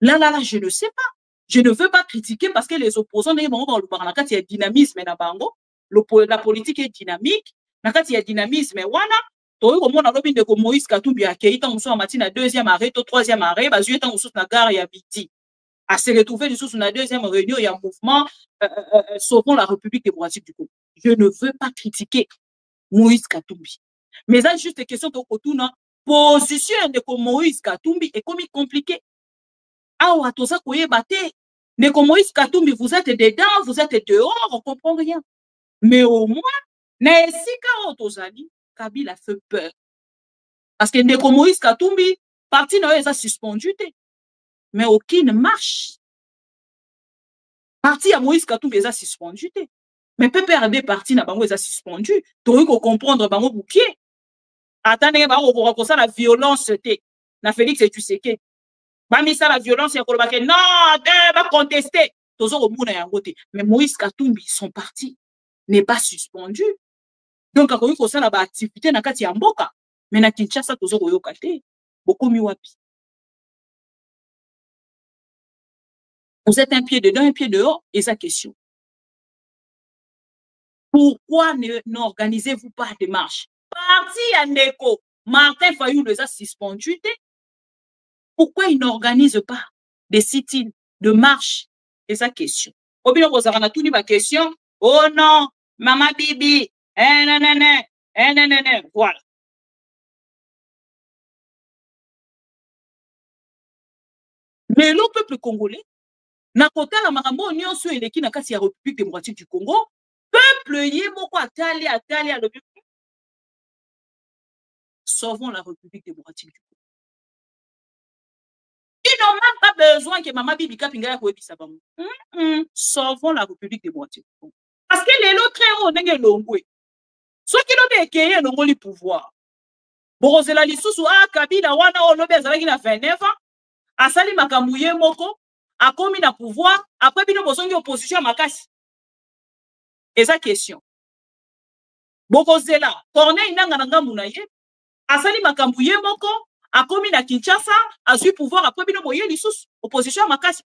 Là, je ne sais pas. Je ne veux pas critiquer parce que les opposants, il y a dynamisme dans Bango. La politique est dynamique. Il y a dynamisme. Voilà. Moïse Katumbi a accueilli na deuxième arrêt, troisième arrêt, bah, je na gare ya Biti. À se retrouver sur la deuxième réunion, il y a un mouvement Sauvons la République démocratique du Congo. Je ne veux pas critiquer Moïse Katumbi. Mais là, juste une question de position de Moïse Katumbi est comme compliqué. Ah, Toza Koye Bate. Mais comme Moïse Katumbi, vous êtes dedans, vous êtes dehors, on ne comprend rien. Mais au moins, Nesika Otozali, Kabila a fait peur. Parce que Ndeko Moïse Katumbi, parti n'a pas suspendu. Mais aucune marche. Parti à Moïse Katumbi est suspendu. Mais PPRD parti n'a pas suspendu. Donc il faut comprendre bango bouquier. Attendez, on va la violence na Félix Tshisekedi. Bamisa la violence ya kolobake non, va contester. Mais Moïse Katumbi, son parti n'est pas suspendu. Donc quand il faut ça la activité na kati ya mboka. Mais na Kinshasa tozo koyoka te. Beaucoup mi wapi. Vous êtes un pied dedans, un pied dehors, et sa question. Pourquoi n'organisez-vous pas des marches? Parti à Neko, Martin Fayou les a suspendus. Pourquoi il n'organise pas des sit-ins, de marches? Et sa question. Au bien, vous avez tout ma question. Oh non, Maman Bibi, voilà. Mais le peuple congolais, na kota la marambo nyonso eleki na kati ya République démocratique du Congo, peuple yé moko atali à le sauvons la République démocratique du Congo. Ils n'ont même pas besoin que Maman Bibi Kapinga ko ebisa bango. Sauvons la République démocratique du Congo. Parce que les autres ont ndenge longwe. Ceux qui l'ont ékeye longoli pouvoir. Borozela lisusu Kabila wana olobe azalaki na 29 ans. Asali makambuye moko a commis na pouvoir après bino bozongi opposition makasi. Et sa question. Bokozela Corneille nanga nanga munaye asali makambuye moko a commis na Kinshasa a su pouvoir après bino boye lisusu opposition makasi.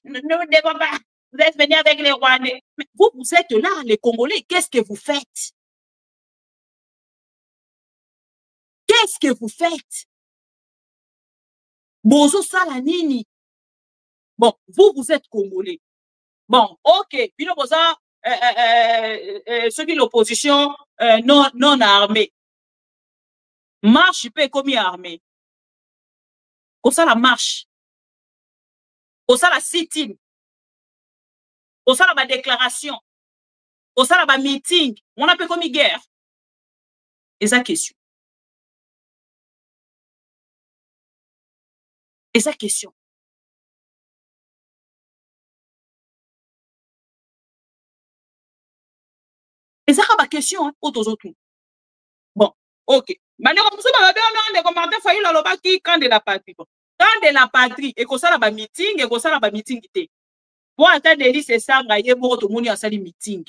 Ne devons pas. Vous êtes venus avec les Rwandais. Mais vous êtes là, les Congolais, qu'est-ce que vous faites? Qu'est-ce que vous faites? Bozo Salanini. Bon, vous êtes Congolais. Bon, ok. Bino boza, ceux qui l'opposition non armée. Marche peut comme armée. Comme ça la marche. Comme ça la sit-in. Comme ça la déclaration. Comme ça la meeting. On appelle comme guerre. Et sa question. Et sa question. Et ça, c'est ma question, hein, aux autres. Bon, ok. Maintenant, on va Martin Fayou la qui quand de la patrie. Quand de la patrie, et comme ça, la meeting, et comme ça, la meeting. Pour attendre, c'est ça, il y a tout le monde a sali meeting.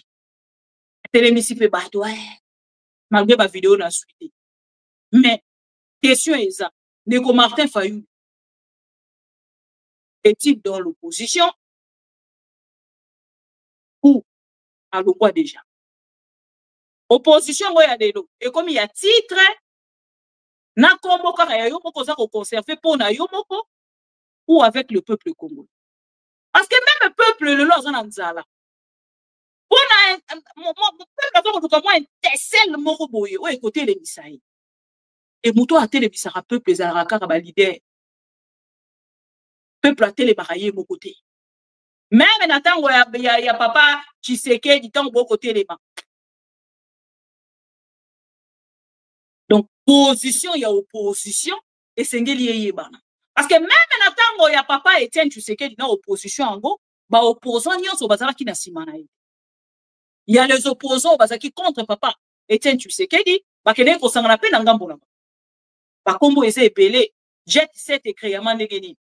Télémission fait battre, ouais. Malgré ma vidéo, on a suivi. Mais, question est ça. Nego Martin Fayou est-il dans l'opposition ou à le quoi déjà? Opposition, et comme il y a titre, na kombo kaka ya yomoko za ko conserver pour na yomoko ou avec le peuple congolais. Parce que même le peuple le lozo na nzala. Pour na mon peuple ko moi intessel moko boye o écouter les misaï. Et muto a télé bisara peuple za kaka ba leader. Peuple a télé baraye mon côté. Même n'attend il y a papa Tshisekedi tant bon côté les mains. Donc, position, il y a opposition, et c'est ngeli bana. Parce que même en il y a papa Etienne Tshisekedi dans opposition en gros, bah opposant nyonso bazala ki na simana. Il y a les opposants bazaki contre papa Etienne Tshisekedi, ba kene ko sangana pe na ngambo na. Ba kombo ese epelé Jet 7 et créament ndengeni.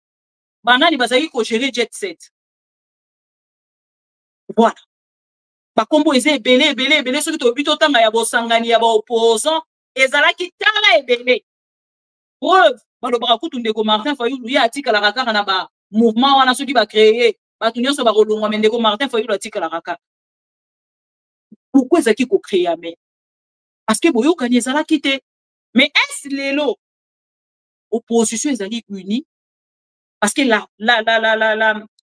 Banani bazaki ko gérer Jet 7. Voilà. Ba kombo ese epelé ceux qui to bito tanga ya bosangani ya ba opposant ezalaki tala ebele preuve balobaka kutu ndeko Martin Fayulu ye atikalaka kaka na ba mouvement wana soki bacréé bato nyonso bakolongwa me ndeko Martin Fayulu atikalaka kaka pourquoi ezalaki kocréa me parce que boyokani ezalaki te mais est lelo opposition ezali unie parce que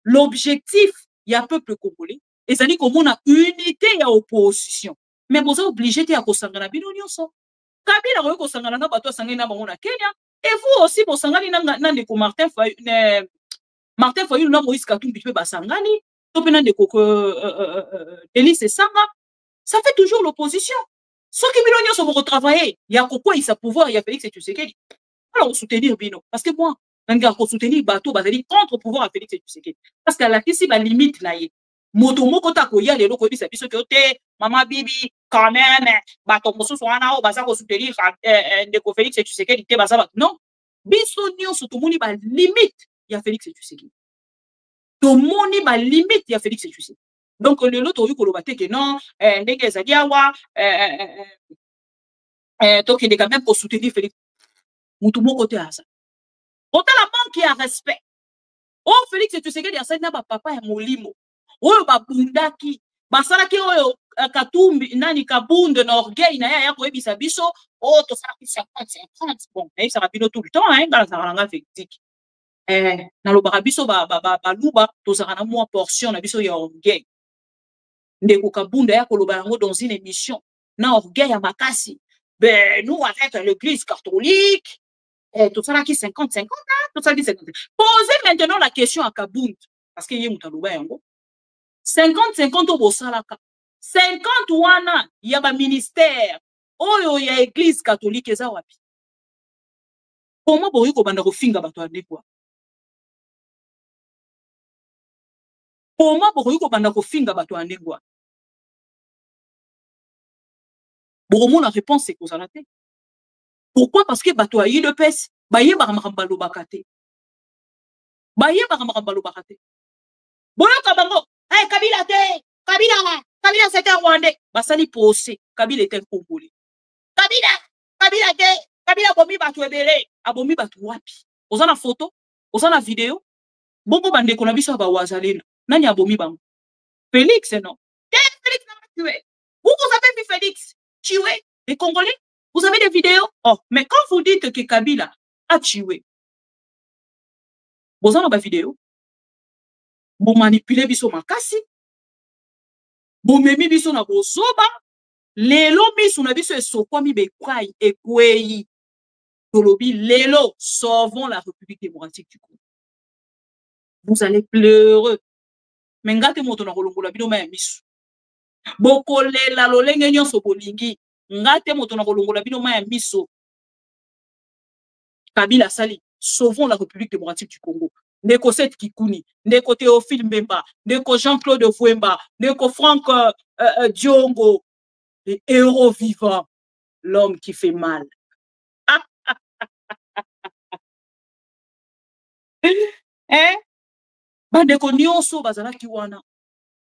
l'objectif ya peuple congolais ezali komona unité ya opposition mais boza obligé te ya kosangana bino nyonso Kabila koyo kosangana na bato asangani na bango na Kenya et vous aussi bosangani na ndeko Martin Fayulu na Moïse Katumbi pe basangani to pe na ndeko Elise Sanga ça fait toujours l'opposition soki bino nyonso boko travailler ya kokwisa pouvoir ya Félix Tshisekedi alors soutenir bino parce que moi nanga ko soutenir bato bazali contre pouvoir à Félix Tshisekedi parce que la kisi ba limite na ye moto moko ta ko ya lelo ko bisa biso ke te mama bibi quand même bato mosusu wana o baza ko soutenir ndeko Félix Tshisekedi te baza bato non biso nyonso tomoni ba limite ya Félix Tshisekedi tomoni ba limite ya Félix Tshisekedi donc lelo to yu ko loba te que non ndenge ezali awa to ki de quand même ko soutenir Félix mutu moko te asa autant la manque ya respect oh Félix Tshisekedi asali na ba papa ya molimo oyo babundaki basalaki oyo Katumbi nani Kabunde na orgueil na ya koyebisa biso oh tosalaki 50-50 bon nayebisaka bino tout le temps ngala zaka nanga vectique nalobaka biso baluba tozaka na mwa portion na biso ya orgueil ndeko Kabunde ya koloba yango dans une émission na orgueil ya makasi ben nous avec l'église catholique tout ça là qui 50-50 tout ça qui 50. Posez maintenant la question à Kabunde parce que yé mutaloba yango 50-50 au bosalaka 50 wana ya ba ministère oyo ya église catholique eza wapi comment boyi ko banda ko finga bato adekwa comment boyi ko banda ko finga bato andengwa boromona réponse c'est kozala te pourquoi parce que bato ayi de pes baye bakamalo bakate baye bakamalo bakate boyoka bango hey Kabila te Kabila c'est un Rwandais basali posé Kabila est un Congolais Kabila te Kabila bomi bato ebele abomi bato wapi ozana photo ozana vidéo bongo bande ko na biso ba wazalena nani abomi bango Félix non Félix n'a pas tué vous avez vu Félix tuer les Congolais vous avez des vidéos oh mais quand vous dites que Kabila a tué vous avez ba vidéo vous manipulez biso makasi vous memi biso na bozoba lelo miso na biso esokwami bekwai ekwei tolobi lelo sauvons la République démocratique du Congo vous allez pleurer mais ngate moto na kolongola bino ma miso bokolela lolenge nyonso bolingi ngate moto na kolongola bino ma miso Kabila sali sauvons la République démocratique du Congo ndeko Seth Kikuni ndeko Théophile Mbemba ndeko Jean-Claude Fouemba ndeko Franck Diongo les héros vivants l'homme qui fait mal bandeko nyonso bazalaki wana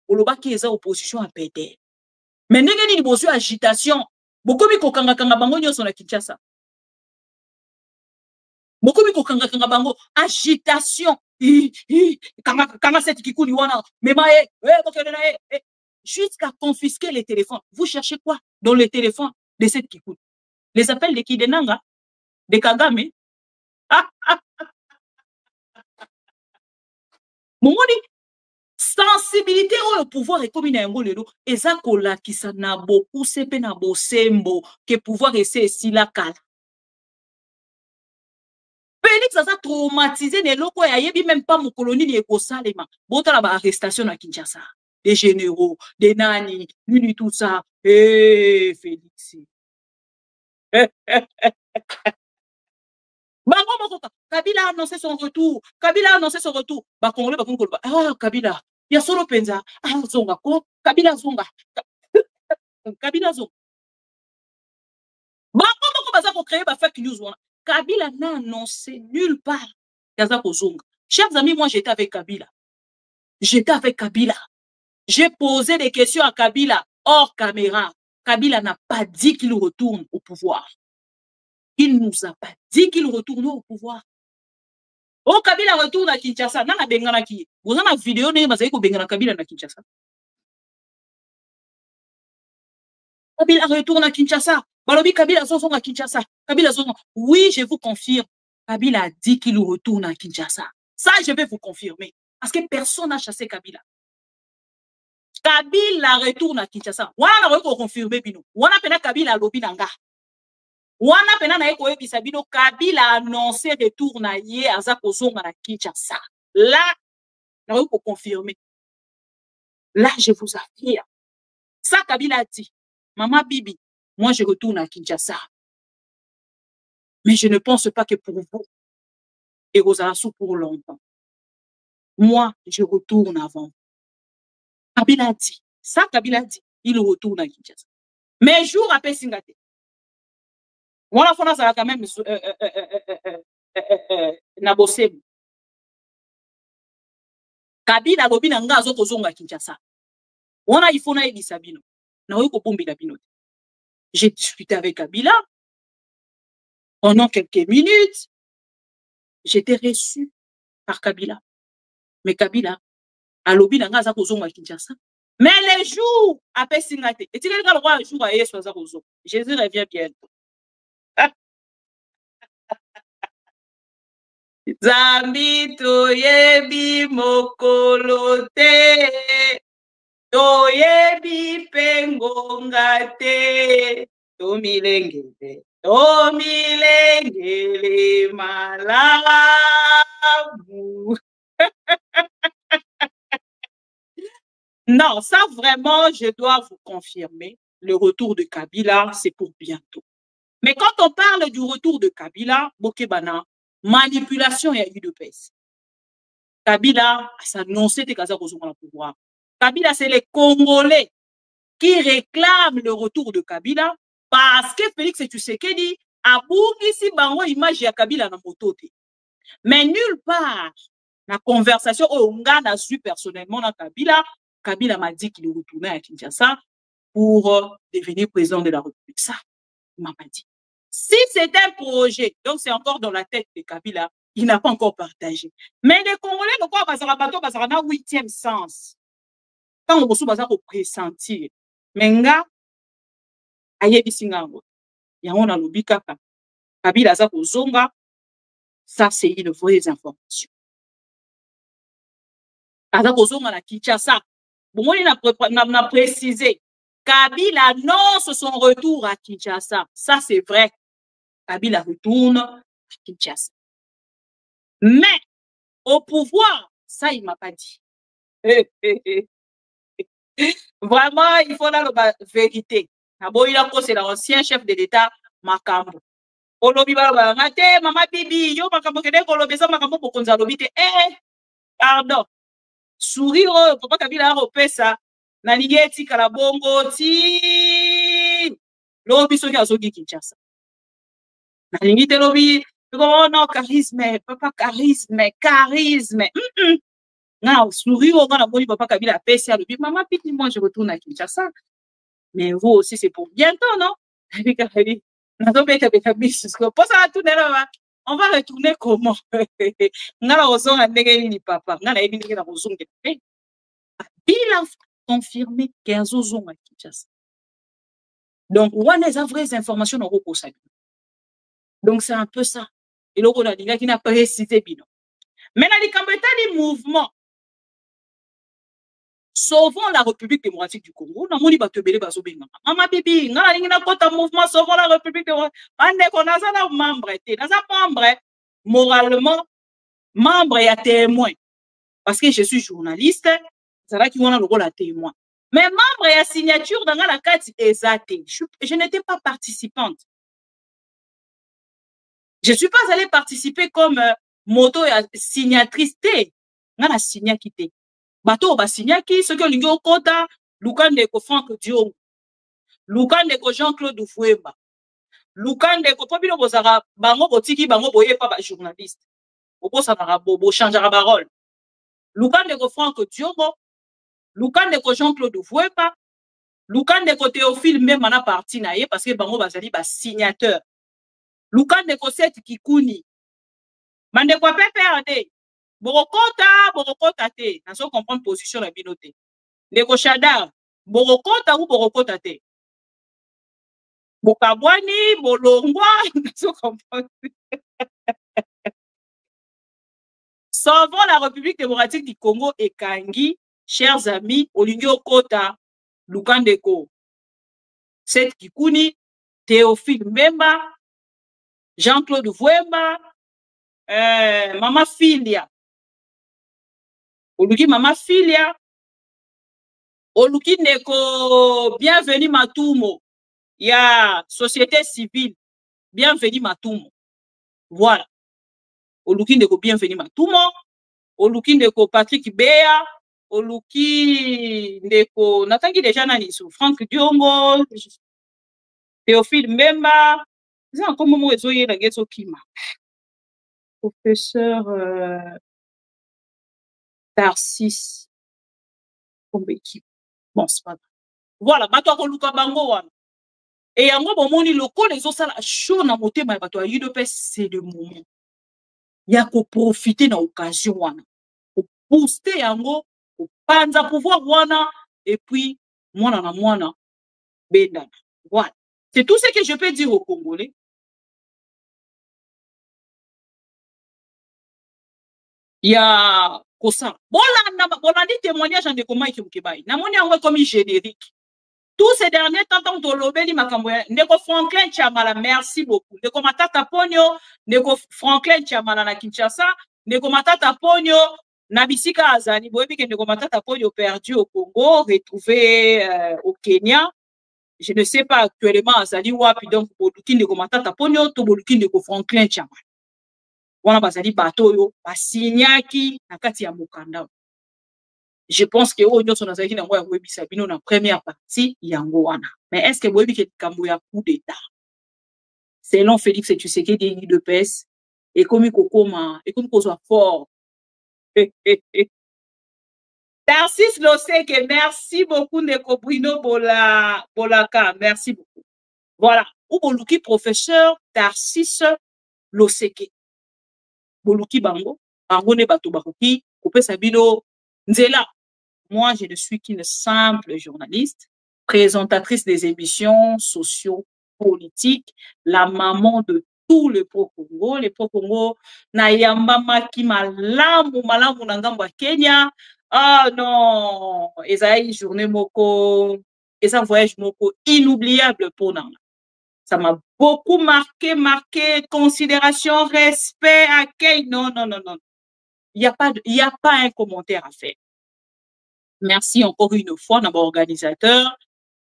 olobaki eza opposition à péter mais ndenge nini bozwi agitation bokomi kokanga bango nyonso na Kinshasa bokomi kokanga bango agitation kanga Seth Kikuni wana memaye jusqu'à confisquer les téléphones. Vous cherchez quoi dans les téléphones de Seth Kikuni? Les appels de Kidenanga, de Kagame. Momoni sensibilité au pouvoir est comme une angolero ezakola kisa na beaucoup sepe na bosembo que pouvoir essayer si la kala. Félix a traumatisé les locaux et ayebi même pas mon colonie ni ekosalema. Bota la arrestation à Kinshasa. Des généraux, des nani, lui tout ça. Félix. Kabila a annoncé son retour. Kabila a annoncé son retour. Congolais, ah, Kabila. Il y a solo penza. Ah, zonga ko. Kabila zonga. Kabila zonga. Comment créer fake news? Kabila n'a annoncé nulle part. Chers amis, moi j'étais avec Kabila. J'ai posé des questions à Kabila hors caméra. Kabila n'a pas dit qu'il retourne au pouvoir. Il ne nous a pas dit qu'il retourne au pouvoir. Oh, Kabila retourne à Kinshasa. Nana bengana ki. Vous avez une vidéo, vous avez bengana Kabila à Kinshasa. Kabila retourne à Kinshasa. Balobi Kabila sont à Kinshasa. Kabila sont. Oui, je vous confirme. Kabila a dit qu'il retourne à Kinshasa. Ça, je vais vous confirmer. Parce que personne n'a chassé Kabila. Kabila retourne à Kinshasa. Wana na ko confirmer bino. Wana pena Kabila lobi nanga. Wana pena na eko ebisa bino Kabila a annoncé retour na ye aza kozonga na Kinshasa. Là, na ko confirmer. Là, je vous affirme. Ça Kabila a dit. Maman Bibi, moi je retourne à Kinshasa. Mais je ne pense pas que pour vous et aux Alassou pour longtemps. Moi, je retourne avant. Kabila dit. Ça, Kabila dit. Il retourne à Kinshasa. Mais jour après Singate. Voilà, il faut quand même Nabosem. Kabila lobi na nga zo kozonga Kinshasa. Wana il faut na ebisabino. Na oyo ko pombi la binote. J'ai discuté avec Kabila pendant quelques minutes. J'étais reçu par Kabila. Mais Kabila a lobi na nga za kozonga Kinshasa. Mais les jours après Singate. Et tu regardes le roi un jour à Yesu za kozonga. Jésus revient bientôt. Zambi toyebi mokolo te, toyebi pengonga te, tomilengele, tomilengele malamu. Non, ça vraiment, je dois vous confirmer, le retour de Kabila, c'est pour bientôt. Mais quand on parle du retour de Kabila, Bokebana, manipulation et UDPS. Kabila a s'annoncé que Kaza Kozonga le pouvoir. Kabila, c'est les Congolais qui réclament le retour de Kabila parce que Félix Tshisekedi a bouclé si bango image ya Kabila na motote. Mais nulle part, la conversation au Ngana su personnellement na Kabila, Kabila m'a dit qu'il retournait à Kinshasa pour devenir président de la République. Ça, il m'a pas dit. Si c'est un projet, donc c'est encore dans la tête de Kabila, il n'a pas encore partagé. Mais les Congolais, le quoi, basara bato, basara na 8e sens. Quand on se basa au pressentir. Menga, ayebi singango. Yahona lobi kaka. Kabila za kozonga. Ça, c'est une vraie information. Aza kozonga na Kinshasa. Bon, on a précisé. Kabila annonce son retour à Kinshasa. Ça, c'est vrai. Kabila retourne à Kinshasa. Mais, au pouvoir, ça, il ne m'a pas dit. Vraiment, il faut la vérité. C'est l'ancien chef de l'État, Makambo. Olobi ba mate, Mama Bibi, yo Makambo kede kolobi sa Makambo bokonza lobi te. Pardon. Sourire, papa Kabila repesa. Nanigeti kalabongo ti. Lobi soki azoki Kinshasa. Nanigite lobi. Oh non, charisme, papa charisme. Non, sourire, on a bon papa Kabila pesa lobi. Maman Bibi, moi je retourne à Kinshasa. Mais vous aussi, c'est pour bientôt, non? On va retourner comment? Il a confirmé qu'il y a à Kinshasa. Donc, on a les vraies informations dans le donc, c'est un peu ça. Et là, on a dit qu'il n'a pas précisé. Mais dans les mouvements, sauvons la République démocratique du Congo. On a dit que Mama Bibi, on a dit que mouvement sauvons la République démocratique. On a dit membre, moralement, membre et à témoin. Parce que je suis journaliste, c'est là qu'il y a le rôle à témoin. Mais membre et à signature dans la carte exacte. Je n'étais pas participante. Je ne suis pas allée participer comme moto et signatrice. On a signé qui était. Bato ba signé qui ce que l'Union Kota, Lukandeko Franck Diom, Lukandeko Jean-Claude Fouemba, Lukandeko Popino Bozara, Bango Botiki, Bango Boye, pas journaliste. Obo Sanara Bobo, changera parole. Lukandeko Franck Diomo, Lukandeko Jean-Claude Fouemba, Lukandeko Théophile, même en a parti naïe parce que Bango Bazali, ba signateur. Lukande Kosset Kikuni. Mande kwa PPRD. Borokota te. Naso comprendre position la binote. Ndeko Shadar. Borokota ou borokota te. Bokabwani, bolongwa. Naso comprendre. Sauvons la République démocratique du Congo et Kangi, chers amis, Olingio Kota, Lukandeko, Kosset Kikuni, Théophile Mbemba, Jean-Claude Vouemba, Mama Filia. Oluki Mama Filia, Oluki Neko, bienvenue Matumo, il y a société civile, bienvenue Matumo. Voilà. Oluki Neko, bienvenue Matumo, Oluki Neko, Patrick Bea, Oluki Neko, Natangi déjà nani sous Franck Diongo, Théophile Mbemba, c'est encore moment où il y a la Kima. Professeur Tarsis comme équipe. Bon, c'est pas grave. Voilà, bato akoluka bango wana. Et yango bomoni loko les autres sala chaud na motema ya bato ya UDPS, c'est le moment. Ya ko profiter na occasion wana. Ko booster yango, ko panza pouvoir wana et puis mwana na mwana benda. Voilà. C'est tout ce que je peux dire aux Congolais. Il y a Kosa. Bolandi témoignage en décomment qui mkibai. Namoni yango comme générique. Tous ces derniers temps, tant que l'obéli makamboya, Ndeko Franklin Chamala, merci beaucoup. Ndeko Matata Ponyo, Ndeko Franklin Chamala na Kinshasa, Ndeko Matata Ponyo, Nabisika Azani, Boebi que Ndeko Matata Ponyo perdu au Congo, retrouvé au Kenya. Je ne sais pas actuellement Azali Wapi, donc Boluki Ndeko Matata Ponyo, to Boluki Ndeko Franklin Chamala. Wana bazali bato yo, basinyaki na kati ya mukanda. Je pense que on a dit na ngoya webi sabino na première partie yango wana. Mais est-ce que webi ke kambo ya coup d'état? Selon Félix Tshisekedi de UDPS et comme kokoma et comme qu'on soit fort. Tarsis Loseke, merci beaucoup Ndeko Bruno Bolaka, merci beaucoup. Voilà, ou boluki professeur Tarsis Loseke. Boluki bango, bango ne bato bakoki, couper sabino nzela. Moi, je ne suis qu'une simple journaliste, présentatrice des émissions socio-politiques, la maman de tout le pro-Congo. Le pro-Congo, na yambama ki malamu nangambo Kenya. Ah non, eza une journée moko, eza voyage moko inoubliable pour nous. Ça m'a beaucoup marqué, considération, respect, accueil. Non. Il n'y a pas un commentaire à faire. Merci encore une fois, notre organisateur.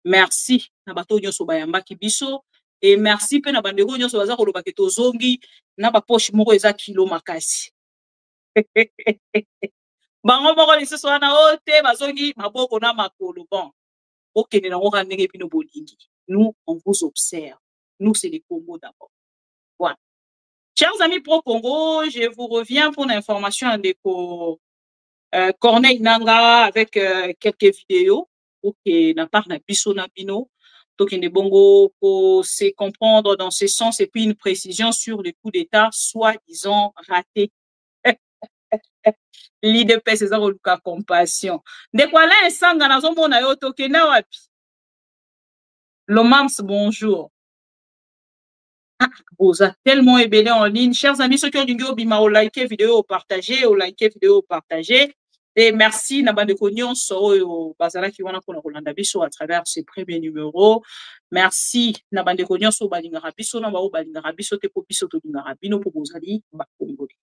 Merci, Nabato Nyoso Bayamba Kibiso. Et merci, pe Nabandego Nyoso Bazako Lobaketo Zongi, Nabapoche Moro Eza Kilo Makasi. Bango Moro Lise Soana Ote, Bazongi, Maboko na Makolo. Bon, ok, nous, on vous observe. Nous, c'est les Congo d'abord. Voilà. Chers amis pro-Congo, je vous reviens pour l'information en déco. Corneille Nanga avec quelques vidéos pour que n'a pas na biso na bino donc il est bongo pour se comprendre dans ce sens et puis une précision sur le coup d'état soi-disant raté. L'IDPS c'est ça la compassion de quoi là sanga na zombo na yo tokena wapi Lomams bonjour. Vous êtes tellement ébélé en ligne. Chers amis, ceux qui ont du bima au liker vidéo, partagez, et merci Nabande Kognon so bazala ki wana kona kolanda biso à travers ce premier numéro. Merci Nabande Kognon so balingara biso na ba balingara biso te ko biso to lingara bino po bozali ba Congolais.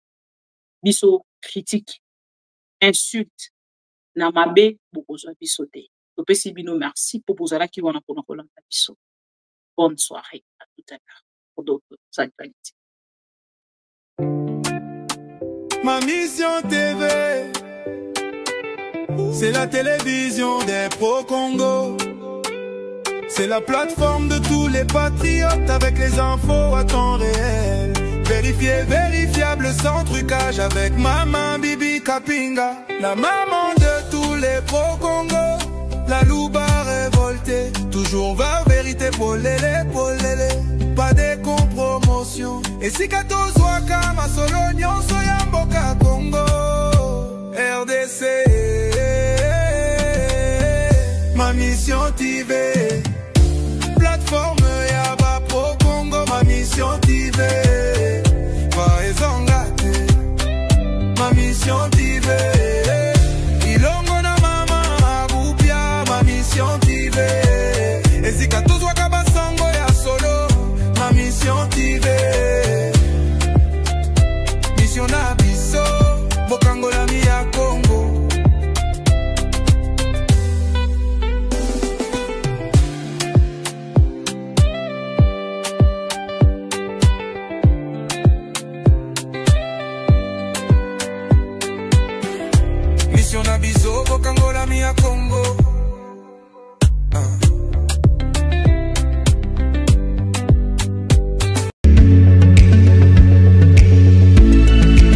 Biso critique, insulte na mabe bokozwa biso te. To pesi bino merci po bozala ki wana kona kolanda biso. Bonne soirée à tout à l'heure pour d'autres actualités. Ma mission TV, c'est la télévision des pro-Congo. C'est la plateforme de tous les patriotes avec les infos à temps réel. Vérifié, vérifiable, sans trucage avec Maman Bibi Kapinga. La maman de tous les pro-Congo. La louba révoltée, toujours va vérité pour l'élé, pas de compromotion. esika tozwaka masolo nyonso ya mboka Congo RDC. Ma mission TV, plateforme ya ba pro Congo. Ma mission TV, va ezongate. Ma mission TV, ilongo na mama abupia. Ma mission TV, esika tozwaka basango ya solo. Ma mission TV, mission na biso bokangola mi ya Congo. Mission na biso bokangola mi ya Congo.